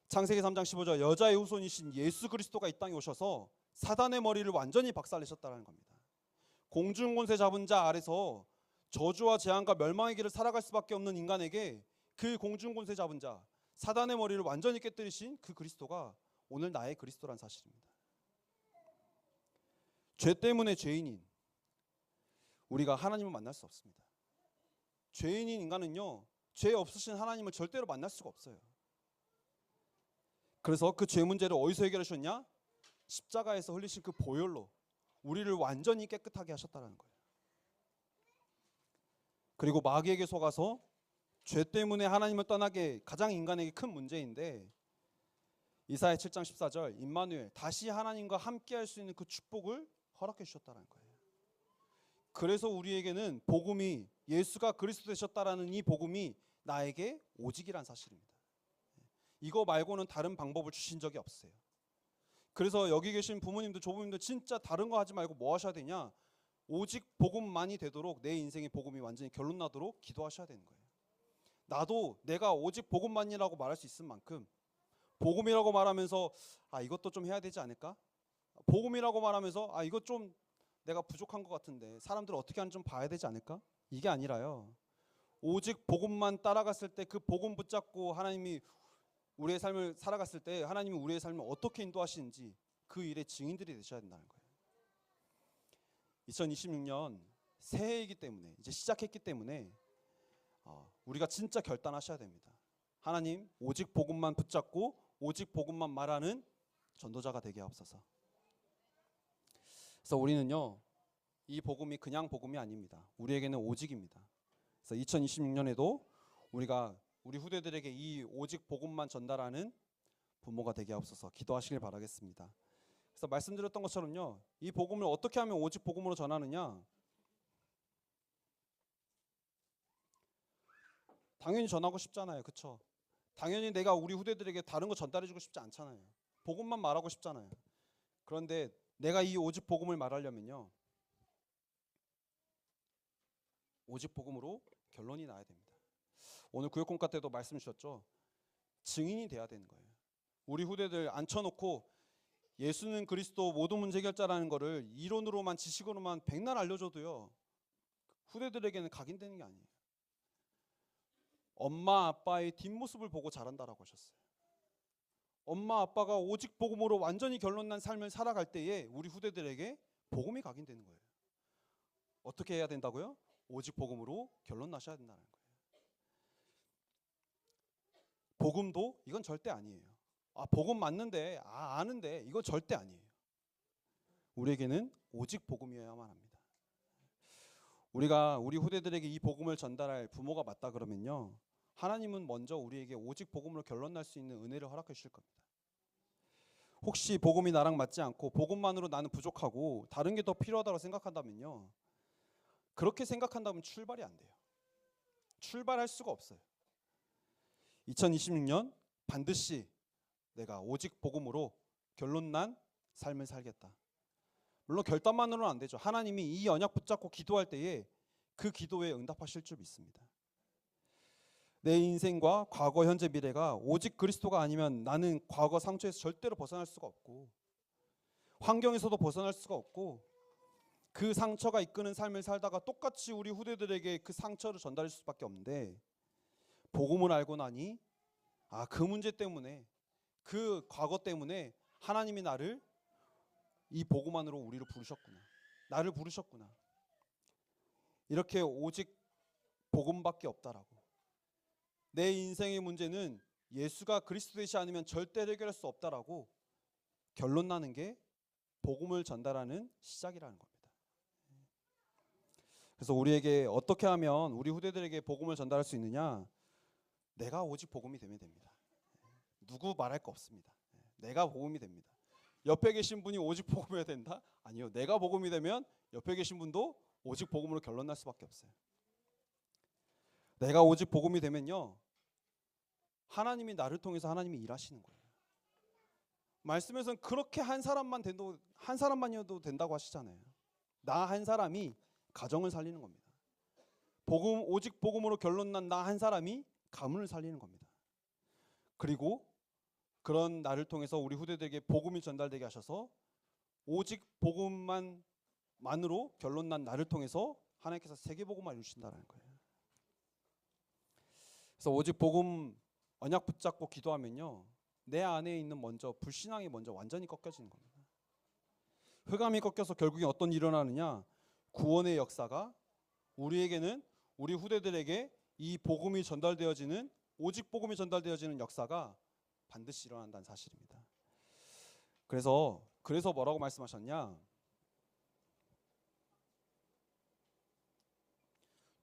창세기 3장 15절 여자의 후손이신 예수 그리스도가 이 땅에 오셔서 사단의 머리를 완전히 박살내셨다는 겁니다. 공중권세 잡은 자 아래서 저주와 재앙과 멸망의 길을 살아갈 수밖에 없는 인간에게 그 공중권세 잡은 자 사단의 머리를 완전히 깨뜨리신 그 그리스도가 오늘 나의 그리스도란 사실입니다. 죄 때문에 죄인인 우리가 하나님을 만날 수 없습니다. 죄인인 인간은요, 죄 없으신 하나님을 절대로 만날 수가 없어요. 그래서 그 죄 문제를 어디서 해결하셨냐? 십자가에서 흘리신 그 보혈로 우리를 완전히 깨끗하게 하셨다는 거예요. 그리고 마귀에게 속아서 죄 때문에 하나님을 떠나게 가장 인간에게 큰 문제인데 이사야 7장 14절 임마누엘 다시 하나님과 함께 할 수 있는 그 축복을 허락해 주셨다는 거예요. 그래서 우리에게는 복음이 예수가 그리스도 되셨다라는 이 복음이 나에게 오직이란 사실입니다. 이거 말고는 다른 방법을 주신 적이 없어요. 그래서 여기 계신 부모님들 조부님들 진짜 다른 거 하지 말고 뭐 하셔야 되냐? 오직 복음만이 되도록 내 인생의 복음이 완전히 결론 나도록 기도하셔야 되는 거예요. 나도 내가 오직 복음만이라고 말할 수 있을 만큼 복음이라고 말하면서 이것도 좀 해야 되지 않을까? 복음이라고 말하면서 이것 좀 내가 부족한 것 같은데 사람들 어떻게 하는지 좀 봐야 되지 않을까? 이게 아니라요. 오직 복음만 따라갔을 때 그 복음 붙잡고 하나님이 우리의 삶을 살아갔을 때 하나님이 우리의 삶을 어떻게 인도하시는지 그 일의 증인들이 되셔야 된다는 거예요. 2026년 새해이기 때문에 이제 시작했기 때문에 우리가 진짜 결단하셔야 됩니다. 하나님 오직 복음만 붙잡고 오직 복음만 말하는 전도자가 되게 하옵소서. 그래서 우리는요 이 복음이 그냥 복음이 아닙니다. 우리에게는 오직입니다. 그래서 2026년에도 우리가 우리 후대들에게 이 오직 복음만 전달하는 부모가 되게 하옵소서. 기도하시길 바라겠습니다. 그래서 말씀드렸던 것처럼요 이 복음을 어떻게 하면 오직 복음으로 전하느냐? 당연히 전하고 싶잖아요. 그렇죠? 당연히 내가 우리 후대들에게 다른 거 전달해주고 싶지 않잖아요. 복음만 말하고 싶잖아요. 그런데 내가 이 오직 복음을 말하려면요 오직 복음으로 결론이 나야 됩니다. 오늘 구역공과 때도 말씀 주셨죠. 증인이 돼야 되는 거예요. 우리 후대들 앉혀놓고 예수는 그리스도 모든 문제 해결자라는 거를 이론으로만 지식으로만 백날 알려줘도요 후대들에게는 각인되는 게 아니에요. 엄마 아빠의 뒷모습을 보고 자란다라고 하셨어요. 엄마 아빠가 오직 복음으로 완전히 결론난 삶을 살아갈 때에 우리 후대들에게 복음이 각인되는 거예요. 어떻게 해야 된다고요? 오직 복음으로 결론 나셔야 된다는 거예요. 복음도 이건 절대 아니에요. 복음 맞는데 아는데 이건 절대 아니에요. 우리에게는 오직 복음이어야만 합니다. 우리가 우리 후대들에게 이 복음을 전달할 부모가 맞다 그러면요 하나님은 먼저 우리에게 오직 복음으로 결론 날 수 있는 은혜를 허락해 주실 겁니다. 혹시 복음이 나랑 맞지 않고 복음만으로 나는 부족하고 다른 게 더 필요하다고 생각한다면요 그렇게 생각한다면 출발이 안 돼요. 출발할 수가 없어요. 2026년 반드시 내가 오직 복음으로 결론난 삶을 살겠다. 물론 결단만으로는 안 되죠. 하나님이 이 언약 붙잡고 기도할 때에 그 기도에 응답하실 줄 믿습니다. 내 인생과 과거, 현재, 미래가 오직 그리스도가 아니면 나는 과거 상처에서 절대로 벗어날 수가 없고 환경에서도 벗어날 수가 없고 그 상처가 이끄는 삶을 살다가 똑같이 우리 후대들에게 그 상처를 전달할 수밖에 없는데 복음을 알고 나니 그 문제 때문에 그 과거 때문에 하나님이 나를 이 복음 안으로 우리를 부르셨구나. 나를 부르셨구나. 이렇게 오직 복음밖에 없다라고. 내 인생의 문제는 예수가 그리스도 되시 않으면 절대 해결할 수 없다라고 결론 나는 게 복음을 전달하는 시작이라는 겁니다. 그래서 우리에게 어떻게 하면 우리 후대들에게 복음을 전달할 수 있느냐? 내가 오직 복음이 되면 됩니다. 누구 말할 거 없습니다. 내가 복음이 됩니다. 옆에 계신 분이 오직 복음이어야 된다? 아니요. 내가 복음이 되면 옆에 계신 분도 오직 복음으로 결론 날 수밖에 없어요. 내가 오직 복음이 되면요 하나님이 나를 통해서 하나님이 일하시는 거예요. 말씀에서는 그렇게 한 사람만이어도 된다고 하시잖아요. 나 한 사람이 가정을 살리는 겁니다. 오직 복음으로 결론난 나 한 사람이 가문을 살리는 겁니다. 그리고 그런 나를 통해서 우리 후대들에게 복음이 전달되게 하셔서 오직 복음만으로 결론 난 나를 통해서 하나님께서 세계 복음을 이루신다라는 거예요. 그래서 오직 복음 언약 붙잡고 기도하면요, 내 안에 있는 먼저 불신앙이 먼저 완전히 꺾여지는 겁니다. 흑암이 꺾여서 결국에 어떤 일이 일어나느냐, 구원의 역사가 우리에게는, 우리 후대들에게 이 복음이 전달되어지는, 오직 복음이 전달되어지는 역사가 반드시 일어난다는 사실입니다. 그래서 뭐라고 말씀하셨냐?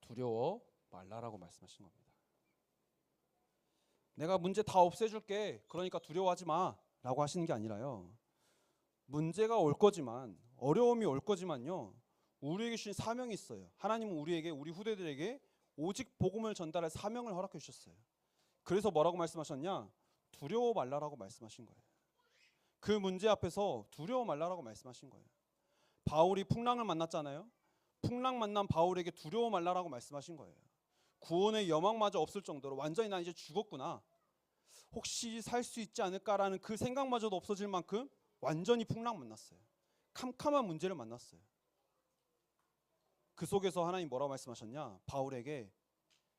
두려워 말라라고 말씀하신 겁니다. 내가 문제 다 없애줄게, 그러니까 두려워하지 마라고 하시는 게 아니라요, 문제가 올 거지만, 어려움이 올 거지만요, 우리에게 주신 사명이 있어요. 하나님은 우리에게, 우리 후대들에게 오직 복음을 전달할 사명을 허락해 주셨어요. 그래서 뭐라고 말씀하셨냐? 두려워 말라라고 말씀하신 거예요. 그 문제 앞에서 두려워 말라라고 말씀하신 거예요. 바울이 풍랑을 만났잖아요. 풍랑 만난 바울에게 두려워 말라라고 말씀하신 거예요. 구원의 여망마저 없을 정도로 완전히 난 이제 죽었구나, 혹시 살 수 있지 않을까라는 그 생각마저도 없어질 만큼 완전히 풍랑 만났어요. 캄캄한 문제를 만났어요. 그 속에서 하나님 뭐라고 말씀하셨냐? 바울에게,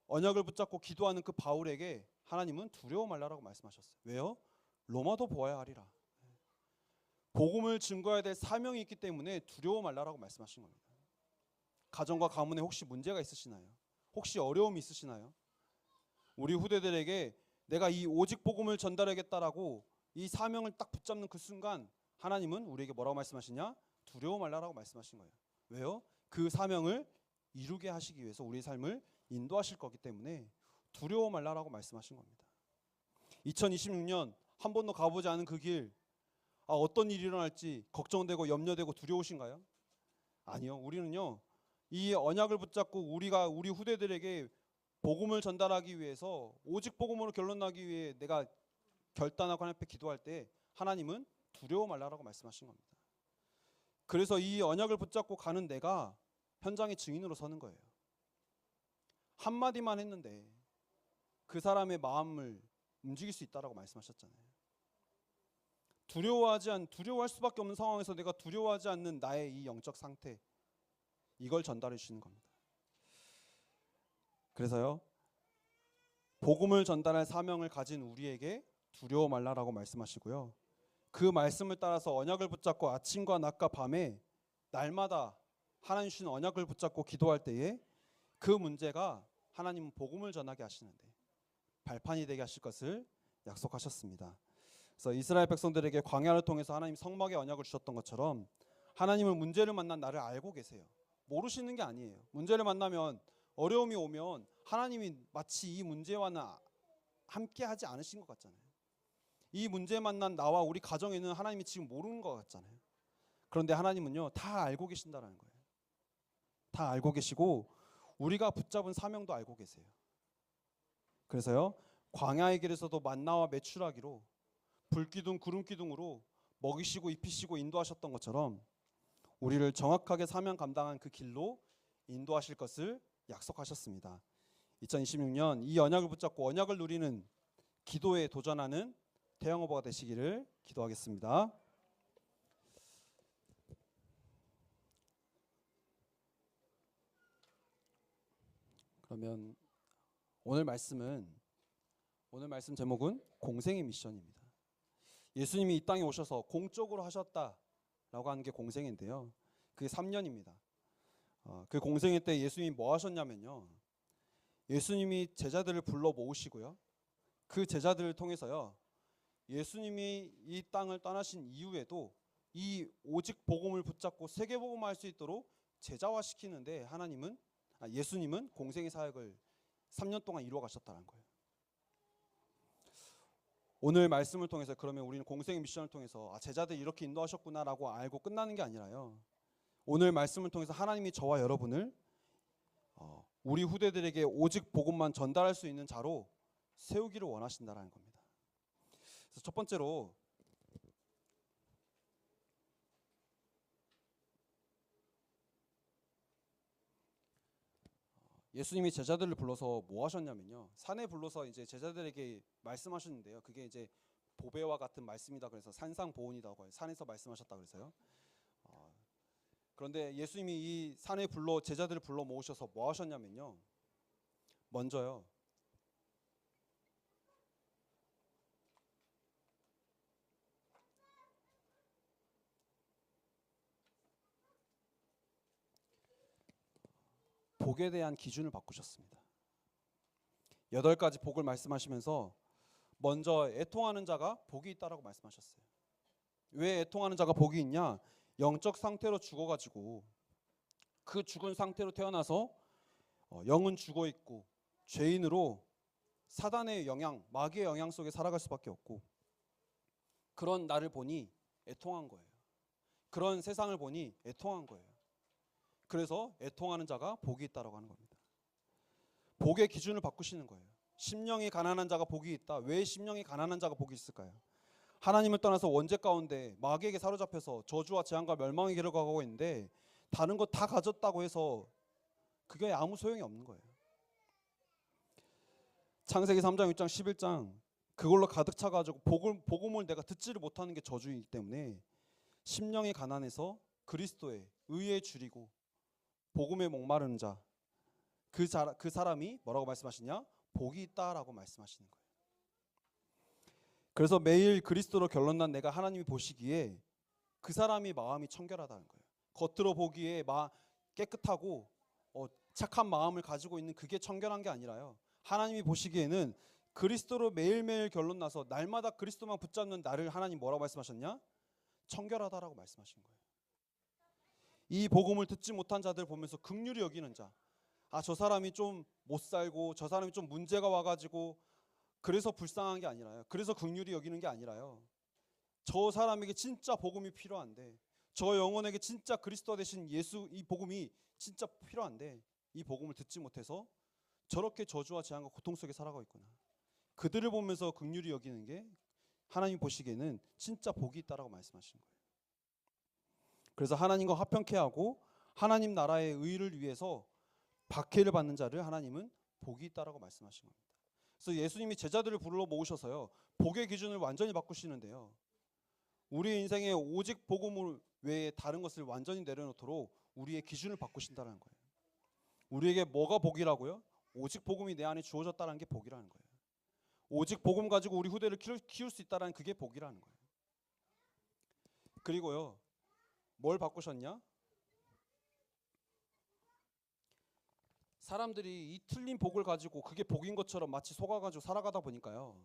언약을 붙잡고 기도하는 그 바울에게 하나님은 두려워 말라라고 말씀하셨어요. 왜요? 로마도 보아야 하리라. 복음을 증거해야 될 사명이 있기 때문에 두려워 말라라고 말씀하신 겁니다. 가정과 가문에 혹시 문제가 있으시나요? 혹시 어려움이 있으시나요? 우리 후대들에게 내가 이 오직 복음을 전달하겠다라고 이 사명을 딱 붙잡는 그 순간 하나님은 우리에게 뭐라고 말씀하시냐? 두려워 말라라고 말씀하신 거예요. 왜요? 그 사명을 이루게 하시기 위해서 우리의 삶을 인도하실 거기 때문에 두려워 말라라고 말씀하신 겁니다. 2026년 한 번도 가보지 않은 그 길, 어떤 일이 일어날지 걱정되고 염려되고 두려우신가요? 아니요. 우리는요, 이 언약을 붙잡고 우리가 우리 후대들에게 복음을 전달하기 위해서, 오직 복음으로 결론 나기 위해 내가 결단하고 하나님 앞에 기도할 때 하나님은 두려워 말라라고 말씀하신 겁니다. 그래서 이 언약을 붙잡고 가는 내가 현장의 증인으로 서는 거예요. 한마디만 했는데 그 사람의 마음을 움직일 수 있다라고 말씀하셨잖아요. 두려워할 수밖에 없는 상황에서 내가 두려워하지 않는 나의 이 영적 상태, 이걸 전달해 주시는 겁니다. 그래서요, 복음을 전달할 사명을 가진 우리에게 두려워 말라라고 말씀하시고요, 그 말씀을 따라서 언약을 붙잡고 아침과 낮과 밤에 날마다 하나님 주신 언약을 붙잡고 기도할 때에 그 문제가 하나님은 복음을 전하게 하시는데 발판이 되게 하실 것을 약속하셨습니다. 그래서 이스라엘 백성들에게 광야를 통해서 하나님 성막의 언약을 주셨던 것처럼 하나님은 문제를 만난 나를 알고 계세요. 모르시는 게 아니에요. 문제를 만나면, 어려움이 오면 하나님이 마치 이 문제와는 함께 하지 않으신 것 같잖아요. 이 문제 만난 나와 우리 가정에는 하나님이 지금 모르는 것 같잖아요. 그런데 하나님은요, 다 알고 계신다라는 거예요. 다 알고 계시고 우리가 붙잡은 사명도 알고 계세요. 그래서요, 광야의 길에서도 만나와 메추라기로, 불기둥 구름기둥으로 먹이시고 입히시고 인도하셨던 것처럼 우리를 정확하게 사명 감당한 그 길로 인도하실 것을 약속하셨습니다. 2026년 이 언약을 붙잡고 언약을 누리는 기도에 도전하는 태영어버가 되시기를 기도하겠습니다. 그러면 오늘 말씀 제목은 공생의 미션입니다. 예수님이 이 땅에 오셔서 공적으로 하셨다라고 하는 게 공생인데요, 그게 3년입니다. 그 공생의 때 예수님이 뭐 하셨냐면요, 예수님이 제자들을 불러 모으시고요, 그 제자들을 통해서요, 예수님이 이 땅을 떠나신 이후에도 이 오직 복음을 붙잡고 세계 복음화할 수 있도록 제자화시키는데 예수님은 공생의 사역을 3년 동안 이루어 가셨다는 거예요. 오늘 말씀을 통해서 그러면 우리는 공생의 미션을 통해서 제자들 이렇게 인도하셨구나라고 알고 끝나는 게 아니라요, 오늘 말씀을 통해서 하나님이 저와 여러분을 우리 후대들에게 오직 복음만 전달할 수 있는 자로 세우기를 원하신다라는 겁니다. 그래서 첫 번째로 예수님이 제자들을 불러서 뭐 하셨냐면요, 산에 불러서 이제 제자들에게 말씀하셨는데요, 그게 이제 보배와 같은 말씀이다 그래서 산상보온이라고 해요. 산에서 말씀하셨다 그래서요. 그런데 예수님이 이 산에 제자들을 불러 모으셔서 뭐 하셨냐면요. 먼저요. 복에 대한 기준을 바꾸셨습니다. 8가지 복을 말씀하시면서 먼저 애통하는 자가 복이 있다라고 말씀하셨어요. 왜 애통하는 자가 복이 있냐? 영적 상태로 죽어가지고 그 죽은 상태로 태어나서 영은 죽어 있고 죄인으로 사단의 영향, 마귀의 영향 속에 살아갈 수밖에 없고 그런 나를 보니 애통한 거예요. 그런 세상을 보니 애통한 거예요. 그래서 애통하는 자가 복이 있다라고 하는 겁니다. 복의 기준을 바꾸시는 거예요. 심령이 가난한 자가 복이 있다. 왜 심령이 가난한 자가 복이 있을까요? 하나님을 떠나서 원죄 가운데 마귀에게 사로잡혀서 저주와 재앙과 멸망의 길을 가고 있는데 다른 거 다 가졌다고 해서 그게 아무 소용이 없는 거예요. 창세기 3장, 6장, 11장 그걸로 가득 차가지고 복음을 내가 듣지를 못하는 게 저주이기 때문에 심령이 가난해서 그리스도의 의에 줄이고 복음에 목마르는 자 그 사람이 뭐라고 말씀하시냐? 복이 있다라고 말씀하시는 거예요. 그래서 매일 그리스도로 결론난 내가 하나님이 보시기에 그 사람이 마음이 청결하다는 거예요. 겉으로 보기에 깨끗하고 착한 마음을 가지고 있는 그게 청결한 게 아니라요. 하나님이 보시기에는 그리스도로 매일매일 결론나서 날마다 그리스도만 붙잡는 나를 하나님 뭐라고 말씀하셨냐? 청결하다라고 말씀하신 거예요. 이 복음을 듣지 못한 자들 보면서 긍휼히 여기는 자, 저 사람이 좀 못 살고 저 사람이 좀 문제가 와가지고 그래서 불쌍한 게 아니라요. 그래서 긍휼히 여기는 게 아니라요. 저 사람에게 진짜 복음이 필요한데 저 영혼에게 진짜 그리스도 대신 예수 이 복음이 진짜 필요한데 이 복음을 듣지 못해서 저렇게 저주와 재앙과 고통 속에 살아가고 있구나. 그들을 보면서 긍휼히 여기는 게 하나님 보시기에는 진짜 복이 있다라고 말씀하시는 거예요. 그래서 하나님과 화평케 하고 하나님 나라의 의를 위해서 박해를 받는 자를 하나님은 복이 있다라고 말씀하신 겁니다. 그래서 예수님이 제자들을 불러 모으셔서요. 복의 기준을 완전히 바꾸시는데요. 우리 인생에 오직 복음을 외에 다른 것을 완전히 내려놓도록 우리의 기준을 바꾸신다는 거예요. 우리에게 뭐가 복이라고요? 오직 복음이 내 안에 주어졌다는 게 복이라는 거예요. 오직 복음 가지고 우리 후대를 키울 수 있다는 그게 복이라는 거예요. 그리고요. 뭘 바꾸셨냐? 사람들이 이 틀린 복을 가지고 그게 복인 것처럼 마치 속아가지고 살아가다 보니까요.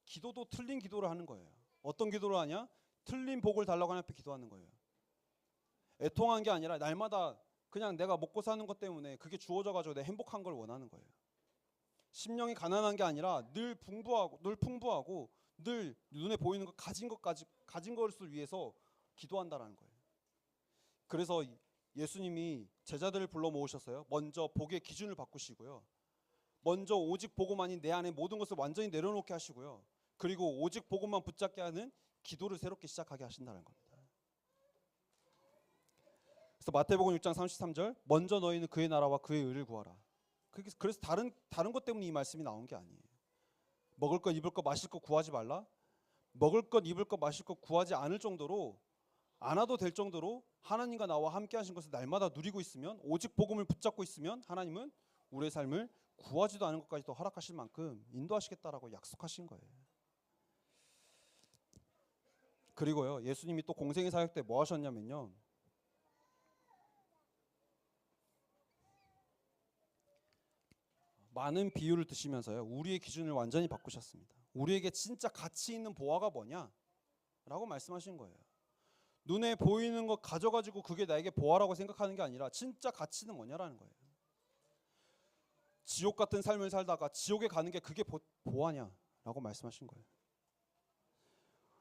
기도도 틀린 기도를 하는 거예요. 어떤 기도를 하냐? 틀린 복을 달라고 하나님 앞에 기도하는 거예요. 애통한 게 아니라 날마다 그냥 내가 먹고 사는 것 때문에 그게 주어져가지고 내가 행복한 걸 원하는 거예요. 심령이 가난한 게 아니라 늘 풍부하고 늘 눈에 보이는 것 가진 것을 위해서 기도한다라는 거예요. 그래서 예수님이 제자들을 불러 모으셨어요. 먼저 복의 기준을 바꾸시고요. 먼저 오직 복음만이 내 안에 모든 것을 완전히 내려놓게 하시고요. 그리고 오직 복음만 붙잡게 하는 기도를 새롭게 시작하게 하신다는 겁니다. 그래서 마태복음 6장 33절 먼저 너희는 그의 나라와 그의 의를 구하라. 그래서 다른 것 때문에 이 말씀이 나온 게 아니에요. 먹을 것, 입을 것, 마실 것 구하지 말라. 먹을 것, 입을 것, 마실 것 구하지 않을 정도로 안 와도 될 정도로 하나님과 나와 함께 하신 것을 날마다 누리고 있으면 오직 복음을 붙잡고 있으면 하나님은 우리의 삶을 구하지도 않은 것까지도 허락하실 만큼 인도하시겠다라고 약속하신 거예요. 그리고요. 예수님이 또 공생의 사역 때 뭐 하셨냐면요. 많은 비유를 드시면서요. 우리의 기준을 완전히 바꾸셨습니다. 우리에게 진짜 가치 있는 보화가 뭐냐? 라고 말씀하신 거예요. 눈에 보이는 것 가져가지고 그게 나에게 보화라고 생각하는 게 아니라 진짜 가치는 뭐냐라는 거예요. 지옥 같은 삶을 살다가 지옥에 가는 게 그게 보화냐라고 말씀하신 거예요.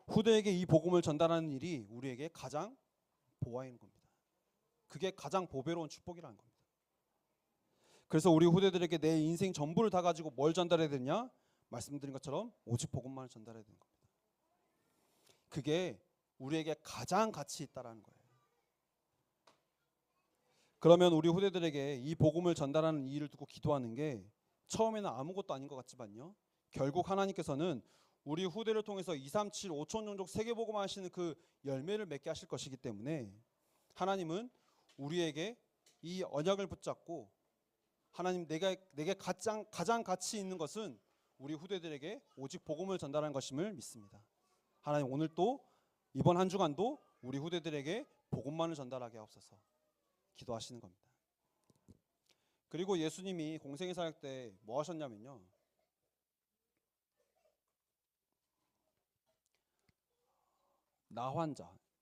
후대에게 이 복음을 전달하는 일이 우리에게 가장 보화인 겁니다. 그게 가장 보배로운 축복이라는 겁니다. 그래서 우리 후대들에게 내 인생 전부를 다 가지고 뭘 전달해야 되냐? 말씀드린 것처럼 오직 복음만을 전달해야 되는 겁니다. 그게 우리에게 가장 가치 있다라는 거예요. 그러면 우리 후대들에게 이 복음을 전달하는 이 일을 두고 기도하는 게 처음에는 아무것도 아닌 것 같지만요. 결국 하나님께서는 우리 후대를 통해서 2, 3, 7, 5천 종족 세계복음화 하시는 그 열매를 맺게 하실 것이기 때문에 하나님은 우리에게 이 언약을 붙잡고 하나님 내게 가장 가치 있는 것은 우리 후대들에게 오직 복음을 전달하는 것임을 믿습니다. 하나님 오늘 또 이번 한 주간도 우리 후대들에게 복음만을 전달하게 하옵소서 기도하시는 겁니다. 그리고 예수님이 공생의 사역 때 뭐 하셨냐면요.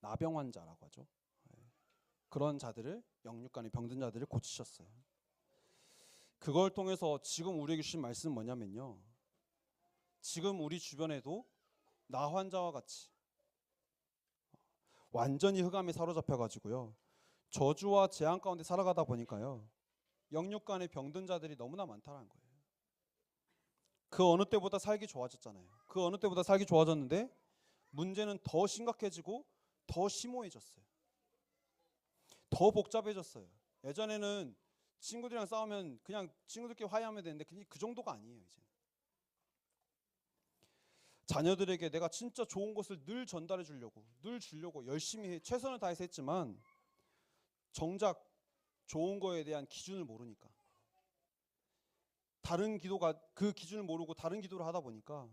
나병 환자라고 하죠. 그런 자들을 영육간의 병든 자들을 고치셨어요. 그걸 통해서 지금 우리에게 주신 말씀은 뭐냐면요. 지금 우리 주변에도 나 환자와 같이 완전히 흑암에 사로잡혀 가지고요. 저주와 재앙 가운데 살아가다 보니까요. 영육간의 병든 자들이 너무나 많다는 거예요. 그 어느 때보다 살기 좋아졌잖아요. 그 어느 때보다 살기 좋아졌는데 문제는 더 심각해지고 더 심오해졌어요. 더 복잡해졌어요. 예전에는 친구들이랑 싸우면 그냥 친구들끼리 화해하면 되는데 그 정도가 아니에요. 이제 자녀들에게 내가 진짜 좋은 것을 늘 전달해 주려고 늘 주려고 열심히 최선을 다해서 했지만 정작 좋은 거에 대한 기준을 모르니까 다른 기도가 그 기준을 모르고 다른 기도를 하다 보니까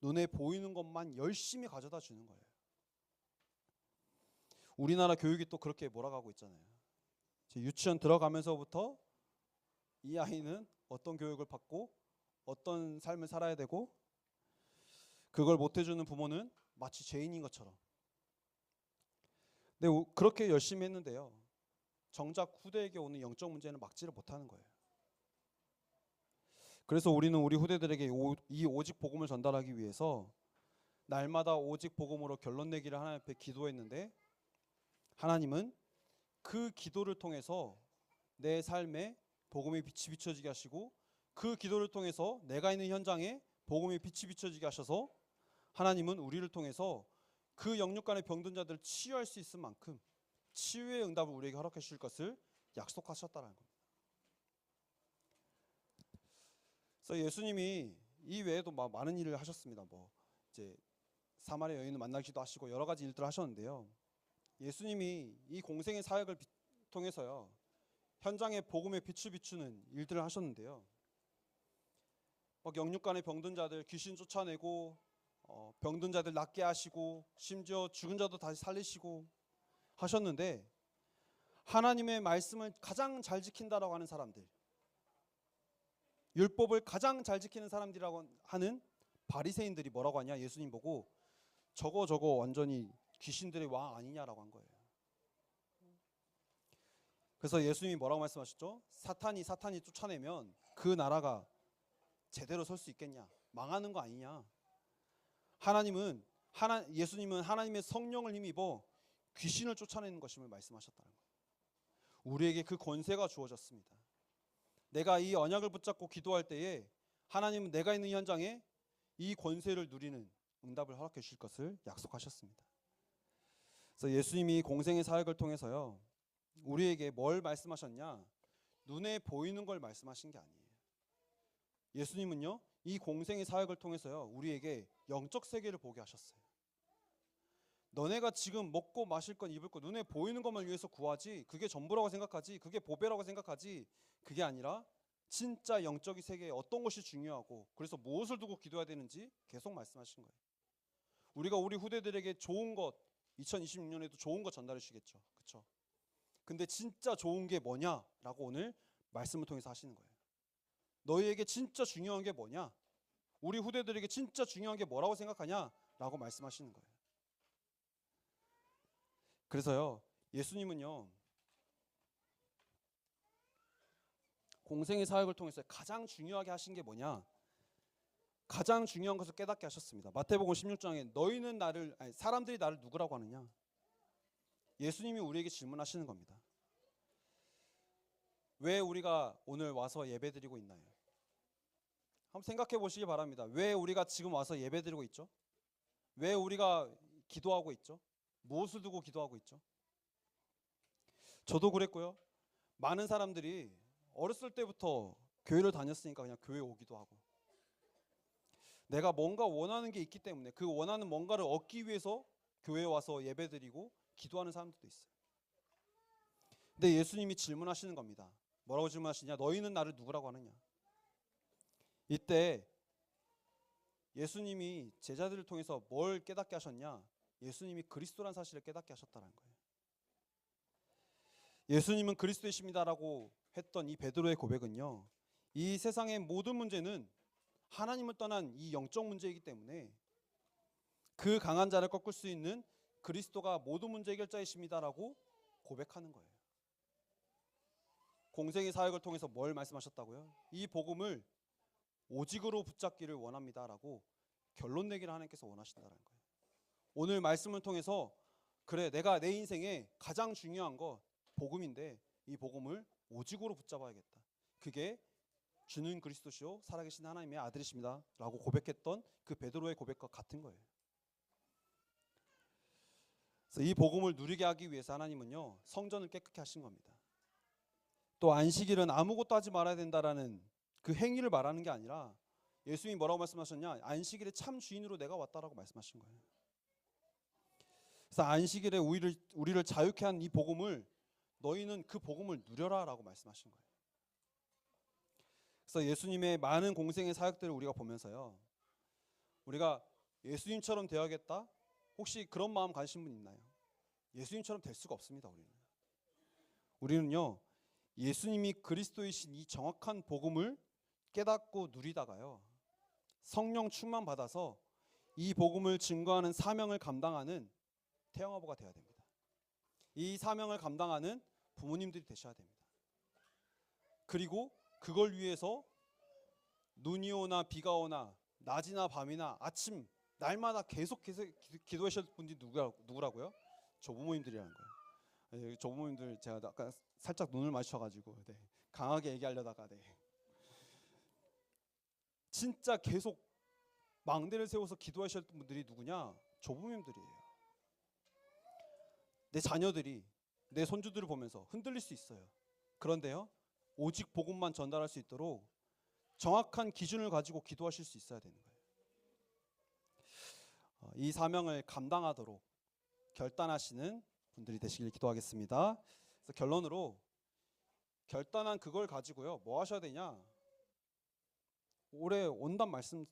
눈에 보이는 것만 열심히 가져다 주는 거예요. 우리나라 교육이 또 그렇게 몰아가고 있잖아요. 유치원 들어가면서부터 이 아이는 어떤 교육을 받고 어떤 삶을 살아야 되고 그걸 못 해주는 부모는 마치 죄인인 것처럼. 근데 그렇게 열심히 했는데요. 정작 후대에게 오는 영적 문제는 막지를 못하는 거예요. 그래서 우리는 우리 후대들에게 이 오직 복음을 전달하기 위해서 날마다 오직 복음으로 결론 내기를 하나님 앞에 기도했는데 하나님은 그 기도를 통해서 내 삶에 복음의 빛이 비춰지게 하시고 그 기도를 통해서 내가 있는 현장에 복음의 빛이 비춰지게 하셔서 하나님은 우리를 통해서 그 영육간의 병든 자들을 치유할 수 있을 만큼 치유의 응답을 우리에게 허락해 주실 것을 약속하셨다는 겁니다. 그래서 예수님이 이 외에도 많은 일을 하셨습니다. 이제 사마리아 여인을 만나기도 하시고 여러 가지 일들을 하셨는데요. 예수님이 이 공생의 사역을 통해서요. 현장에 복음의 빛을 비추는 일들을 하셨는데요. 영육간의 병든 자들 귀신 쫓아내고 병든 자들 낫게 하시고 심지어 죽은 자도 다시 살리시고 하셨는데 하나님의 말씀을 가장 잘 지킨다라고 하는 사람들 율법을 가장 잘 지키는 사람들이라고 하는 바리새인들이 뭐라고 하냐 예수님 보고 저거 완전히 귀신들의 왕 아니냐라고 한 거예요. 그래서 예수님이 뭐라고 말씀하셨죠? 사탄이 쫓아내면 그 나라가 제대로 설 수 있겠냐? 망하는 거 아니냐? 예수님은 하나님의 성령을 힘입어 귀신을 쫓아내는 것임을 말씀하셨다는 거예요. 우리에게 그 권세가 주어졌습니다. 내가 이 언약을 붙잡고 기도할 때에 하나님은 내가 있는 현장에 이 권세를 누리는 응답을 허락해 주실 것을 약속하셨습니다. 그래서 예수님이 공생의 사역을 통해서요. 우리에게 뭘 말씀하셨냐? 눈에 보이는 걸 말씀하신 게 아니에요. 예수님은요. 이 공생의 사역을 통해서요. 우리에게 영적 세계를 보게 하셨어요. 너네가 지금 먹고 마실 건 입을 것 눈에 보이는 것만 위해서 구하지 그게 전부라고 생각하지 그게 보배라고 생각하지 그게 아니라 진짜 영적인 세계에 어떤 것이 중요하고 그래서 무엇을 두고 기도해야 되는지 계속 말씀하신 거예요. 우리가 우리 후대들에게 좋은 것 2026년에도 좋은 것 전달해 주시겠죠. 그렇죠? 근데 진짜 좋은 게 뭐냐라고 오늘 말씀을 통해서 하시는 거예요. 너희에게 진짜 중요한 게 뭐냐? 우리 후대들에게 진짜 중요한 게 뭐라고 생각하냐라고 말씀하시는 거예요. 그래서요. 예수님은요. 공생의 사역을 통해서 가장 중요하게 하신 게 뭐냐? 가장 중요한 것을 깨닫게 하셨습니다. 마태복음 16장에 사람들이 나를 누구라고 하느냐? 예수님이 우리에게 질문하시는 겁니다. 왜 우리가 오늘 와서 예배드리고 있나요? 한번 생각해 보시기 바랍니다. 왜 우리가 지금 와서 예배드리고 있죠? 왜 우리가 기도하고 있죠? 무엇을 두고 기도하고 있죠? 저도 그랬고요. 많은 사람들이 어렸을 때부터 교회를 다녔으니까 그냥 교회 오기도 하고 내가 뭔가 원하는 게 있기 때문에 그 원하는 뭔가를 얻기 위해서 교회에 와서 예배드리고 기도하는 사람들도 있어요. 근데 예수님이 질문하시는 겁니다. 뭐라고 질문하시냐? 너희는 나를 누구라고 하느냐? 이때 예수님이 제자들을 통해서 뭘 깨닫게 하셨냐? 예수님이 그리스도란 사실을 깨닫게 하셨다는 거예요. 예수님은 그리스도이십니다라고 했던 이 베드로의 고백은요, 이 세상의 모든 문제는 하나님을 떠난 이 영적 문제이기 때문에 그 강한 자를 꺾을 수 있는 그리스도가 모든 문제 해결자이십니다라고 고백하는 거예요. 공생의 사역을 통해서 뭘 말씀하셨다고요? 이 복음을 오직으로 붙잡기를 원합니다라고 결론 내기를 하나님께서 원하신다는 거예요. 오늘 말씀을 통해서 그래, 내가 내 인생에 가장 중요한 거 복음인데 이 복음을 오직으로 붙잡아야겠다. 그게 주는 그리스도시요 살아계신 하나님의 아들이십니다 라고 고백했던 그 베드로의 고백과 같은 거예요. 그래서 이 복음을 누리게 하기 위해서 하나님은요, 성전을 깨끗게 하신 겁니다. 또 안식일은 아무것도 하지 말아야 된다라는 그 행위를 말하는 게 아니라 예수님이 뭐라고 말씀하셨냐? 안식일의 참 주인으로 내가 왔다라고 말씀하신 거예요. 그래서 안식일에 우리를 자유케 한 이 복음을 너희는 그 복음을 누려라라고 말씀하신 거예요. 그래서 예수님의 많은 공생의 사역들을 우리가 보면서요, 우리가 예수님처럼 되어야겠다? 혹시 그런 마음 가지신 분 있나요? 예수님처럼 될 수가 없습니다. 우리는요, 예수님이 그리스도이신 이 정확한 복음을 깨닫고 누리다가요, 성령 충만 받아서 이 복음을 증거하는 사명을 감당하는 태영아부가 되어야 됩니다. 이 사명을 감당하는 부모님들이 되셔야 됩니다. 그리고 그걸 위해서 눈이 오나 비가 오나 낮이나 밤이나 아침 날마다 계속 기도하실 분들이 누구라고요? 조부모님들이라는 거예요. 조부모님들 제가 아까 살짝 눈을 맞춰가지고 강하게 얘기하려다가 진짜 계속 망대를 세워서 기도하셨던 분들이 누구냐? 조부모님들이에요. 내 자녀들이 내 손주들을 보면서 흔들릴 수 있어요. 그런데요, 오직 복음만 전달할 수 있도록 정확한 기준을 가지고 기도하실 수 있어야 되는 거예요. 이 사명을 감당하도록 결단하시는 분들이 되시길 기도하겠습니다. 그래서 결론으로 결단한 그걸 가지고요, 뭐 하셔야 되냐? 올해 온단 말씀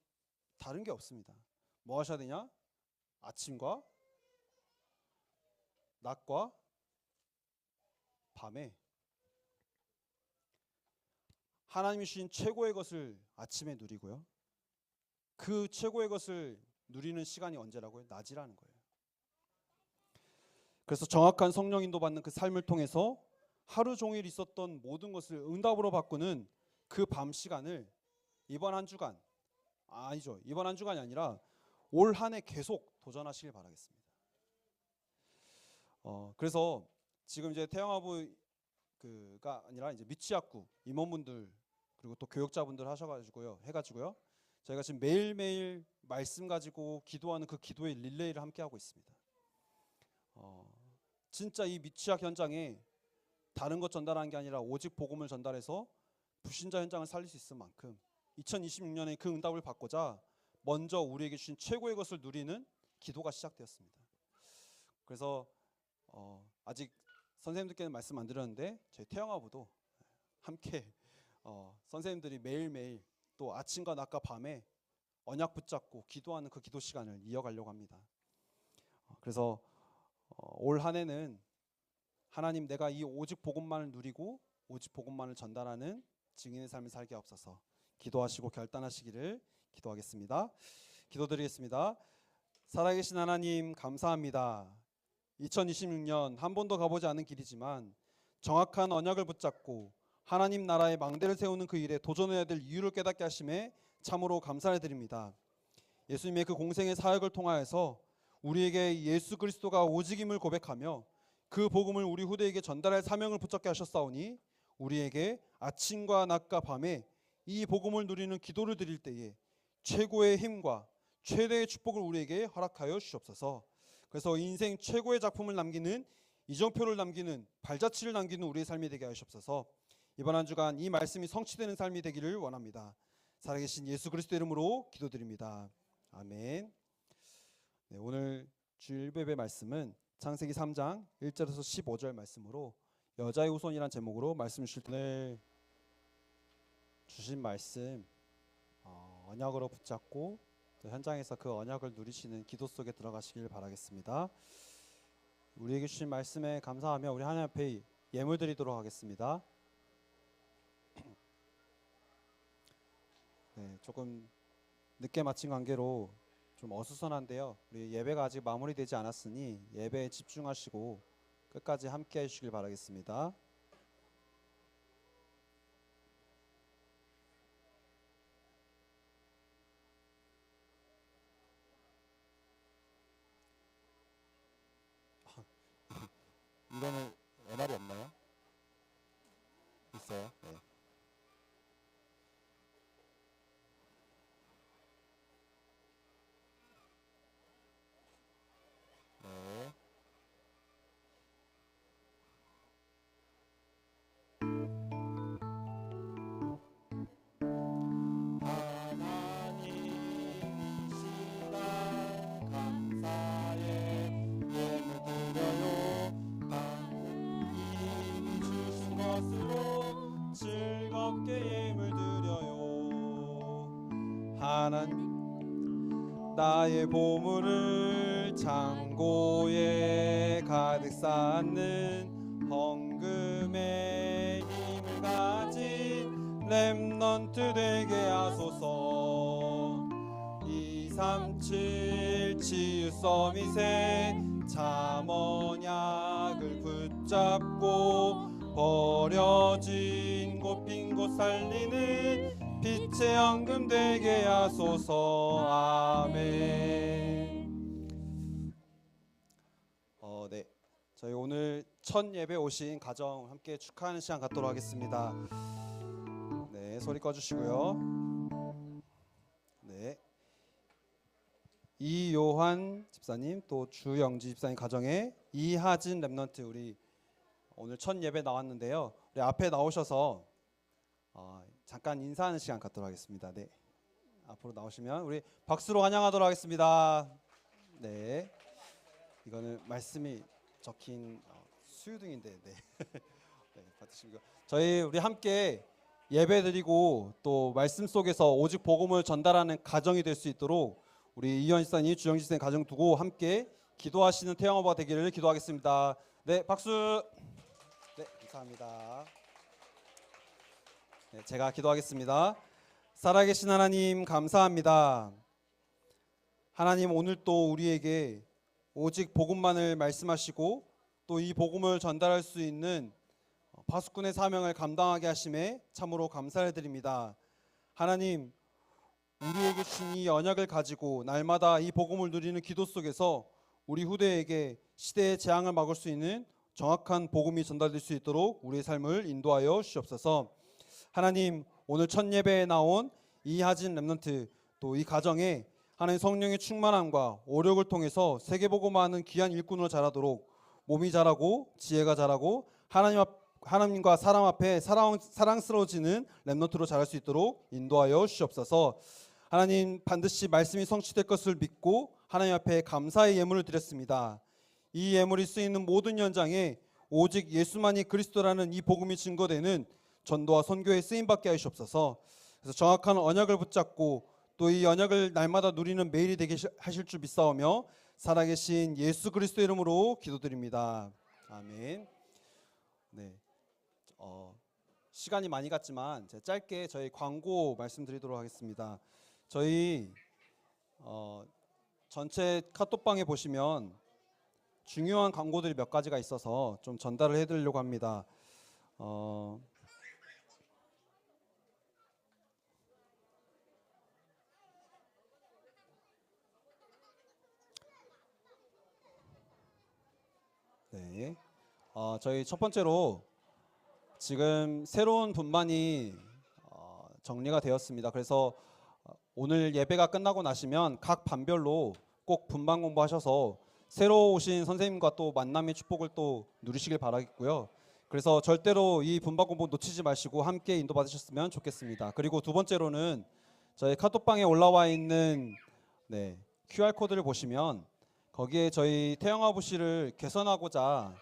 다른 게 없습니다. 뭐 하셔야 되냐? 아침과 낮과 밤에 하나님이 주신 최고의 것을 아침에 누리고요, 그 최고의 것을 누리는 시간이 언제라고요? 낮이라는 거예요. 그래서 정확한 성령 인도 받는 그 삶을 통해서 하루 종일 있었던 모든 것을 응답으로 바꾸는 그 밤 시간을 이번 한 주간, 아니죠, 이번 한 주간이 아니라 올 한 해 계속 도전하시길 바라겠습니다. 그래서 지금 이제 태영아부가 아니라 이제 미취학구 임원분들 그리고 또 교역자분들 해가지고요 저희가 지금 매일매일 말씀 가지고 기도하는 그 기도의 릴레이를 함께 하고 있습니다. 진짜 이 미취학 현장에 다른 것 전달하는 게 아니라 오직 복음을 전달해서 불신자 현장을 살릴 수 있을 만큼 2026년에 그 응답을 받고자 먼저 우리에게 주신 최고의 것을 누리는 기도가 시작되었습니다. 그래서 아직 선생님들께는 말씀 안 드렸는데 저희 태영아부도 함께 선생님들이 매일매일 또 아침과 낮과 밤에 언약 붙잡고 기도하는 그 기도 시간을 이어가려고 합니다. 그래서 올 한 해는 하나님, 내가 이 오직 복음만을 누리고 오직 복음만을 전달하는 증인의 삶을 살게 하옵소서. 기도하시고 결단하시기를 기도하겠습니다. 기도드리겠습니다. 살아계신 하나님, 감사합니다. 2026년 한 번도 가보지 않은 길이지만 정확한 언약을 붙잡고 하나님 나라의 망대를 세우는 그 일에 도전해야 될 이유를 깨닫게 하심에 참으로 감사를 드립니다. 예수님의 그 공생의 사역을 통하여서 우리에게 예수 그리스도가 오직임을 고백하며 그 복음을 우리 후대에게 전달할 사명을 붙잡게 하셨사오니 우리에게 아침과 낮과 밤에 이 복음을 누리는 기도를 드릴 때에 최고의 힘과 최대의 축복을 우리에게 허락하여 주시옵소서. 그래서 인생 최고의 작품을 남기는, 이정표를 남기는, 발자취를 남기는 우리의 삶이 되게 하시옵소서. 이번 한 주간 이 말씀이 성취되는 삶이 되기를 원합니다. 살아계신 예수 그리스도 이름으로 기도드립니다. 아멘. 네, 오늘 주일 예배 말씀은 창세기 3장 1절에서 15절 말씀으로 여자의 후손이란 제목으로 말씀 주실 오늘 주신 말씀 언약으로 붙잡고 또 현장에서 그 언약을 누리시는 기도 속에 들어가시길 바라겠습니다. 우리에게 주신 말씀에 감사하며 우리 하나님 앞에 예물 드리도록 하겠습니다. 네, 조금 늦게 마친 관계로 좀 어수선한데요. 우리 예배가 아직 마무리되지 않았으니 예배에 집중하시고 끝까지 함께 해주시길 바라겠습니다. 이거는 MR이 없나요? 있어요? 네. 네. 하나님이시라 감사의 예물 드려요. 하나님이 주신 것으로 즐겁게 예물 드려요. 하나님 나의 보물을 창고에 가득 쌓는 헌금의 힘을 가진 렘넌트 되게 하소서. 237 치유 서밋의 잠언약을 붙잡고 버려진 곳 빈 곳 살리는 빛의 헌금 되게 하소서. 아멘. 네, 저희 오늘 첫 예배 오신 가정 함께 축하하는 시간 갖도록 하겠습니다. 네, 소리 꺼주시고요. 네, 이요한 집사님 또 주영지 집사님 가정에 이하진 렘넌트 우리 오늘 첫 예배 나왔는데요. 우리 앞에 나오셔서 잠깐 인사하는 시간 갖도록 하겠습니다. 네, 앞으로 나오시면 우리 박수로 환영하도록 하겠습니다. 네, 이거는 말씀이 적힌 수유등인데, 네, 네, 받으시고 저희 우리 함께 예배드리고 또 말씀 속에서 오직 복음을 전달하는 가정이 될 수 있도록 우리 이현 집사님, 주영지 집사님 가정 두고 함께 기도하시는 태영어가 되기를 기도하겠습니다. 네, 박수. 네, 감사합니다. 네, 제가 기도하겠습니다. 살아계신 하나님 감사합니다. 하나님 오늘 또 우리에게 오직 복음만을 말씀하시고 또 이 복음을 전달할 수 있는 파수꾼의 사명을 감당하게 하심에 참으로 감사를 드립니다. 하나님 우리에게 주신 이 언약을 가지고 날마다 이 복음을 누리는 기도 속에서 우리 후대에게 시대의 재앙을 막을 수 있는 정확한 복음이 전달될 수 있도록 우리의 삶을 인도하여 주시옵소서. 하나님 오늘 첫 예배에 나온 이하진 렘넌트 또 이 가정에 하나님 성령의 충만함과 오력을 통해서 세계복음화하는 귀한 일꾼으로 자라도록 몸이 자라고 지혜가 자라고 하나님과 사람 앞에 사랑스러워지는 렘넌트로 자랄 수 있도록 인도하여 주시옵소서. 하나님 반드시 말씀이 성취될 것을 믿고 하나님 앞에 감사의 예물을 드렸습니다. 이 예물이 쓰이는 모든 현장에 오직 예수만이 그리스도라는 이 복음이 증거되는 전도와 선교에 쓰임받게 하시옵소서. 그래서 정확한 언약을 붙잡고 또 이 언약을 날마다 누리는 매일이 되게 하실 줄 믿사오며 살아계신 예수 그리스도 이름으로 기도드립니다. 아멘. 네, 시간이 많이 갔지만 제가 짧게 저희 광고 말씀드리도록 하겠습니다. 저희 전체 카톡방에 보시면 중요한 광고들이 몇 가지가 있어서 좀 전달을 해드리려고 합니다. 네, 저희 첫 번째로 지금 새로운 분반이 정리가 되었습니다. 그래서 오늘 예배가 끝나고 나시면 각 반별로 꼭 분반 공부하셔서 새로 오신 선생님과 또 만남의 축복을 또 누리시길 바라겠고요. 그래서 절대로 이 분반 공부 놓치지 마시고 함께 인도받으셨으면 좋겠습니다. 그리고 두 번째로는 저희 카톡방에 올라와 있는 QR 코드를 보시면 거기에 저희 태영아부시를 개선하고자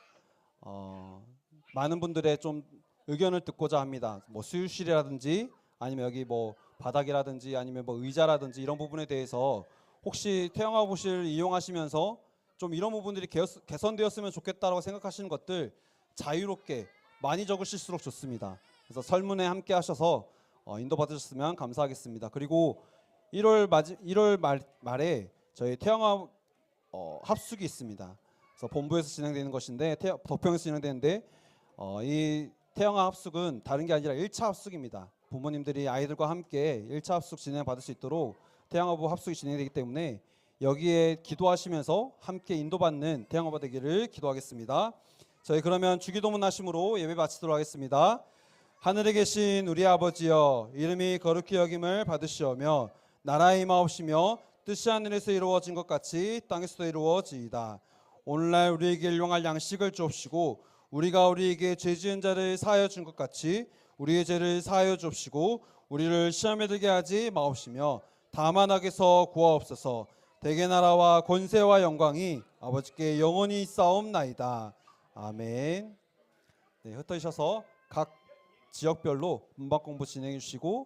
많은 분들의 좀 의견을 듣고자 합니다. 뭐 수유실이라든지 아니면 여기 뭐 바닥이라든지 아니면 뭐 의자라든지 이런 부분에 대해서 혹시 태영아부시를 이용하시면서 좀 이런 부분들이 개선되었으면 좋겠다라고 생각하시는 것들 자유롭게 많이 적으실수록 좋습니다. 그래서 설문에 함께 하셔서 인도받으셨으면 감사하겠습니다. 그리고 1월 말에 저희 태영아 합숙이 있습니다. 그래서 본부에서 진행되는 것인데 도평에서 진행되는데 이 태영아 합숙은 다른 게 아니라 1차 합숙입니다. 부모님들이 아이들과 함께 1차 합숙 진행받을 수 있도록 태영아부 합숙이 진행되기 때문에 여기에 기도하시면서 함께 인도받는 태영아부 되기를 기도하겠습니다. 저희 그러면 주기도문 하심으로 예배 마치도록 하겠습니다. 하늘에 계신 우리 아버지여, 이름이 거룩히 여김을 받으시오며 나라의 임하옵시며 뜻이 하늘에서 이루어진 것 같이 땅에서도 이루어지이다. 오늘날 우리에게 일용할 양식을 주옵시고 우리가 우리에게 죄 지은 자를 사하여 준 것 같이 우리의 죄를 사하여 주옵시고 우리를 시험에 들게 하지 마옵시며 다만 악에서 구하옵소서. 대개 나라와 권세와 영광이 아버지께 영원히 있사옵나이다. 아멘. 흩어지셔서 각 지역별로 문방 공부 진행해 주시고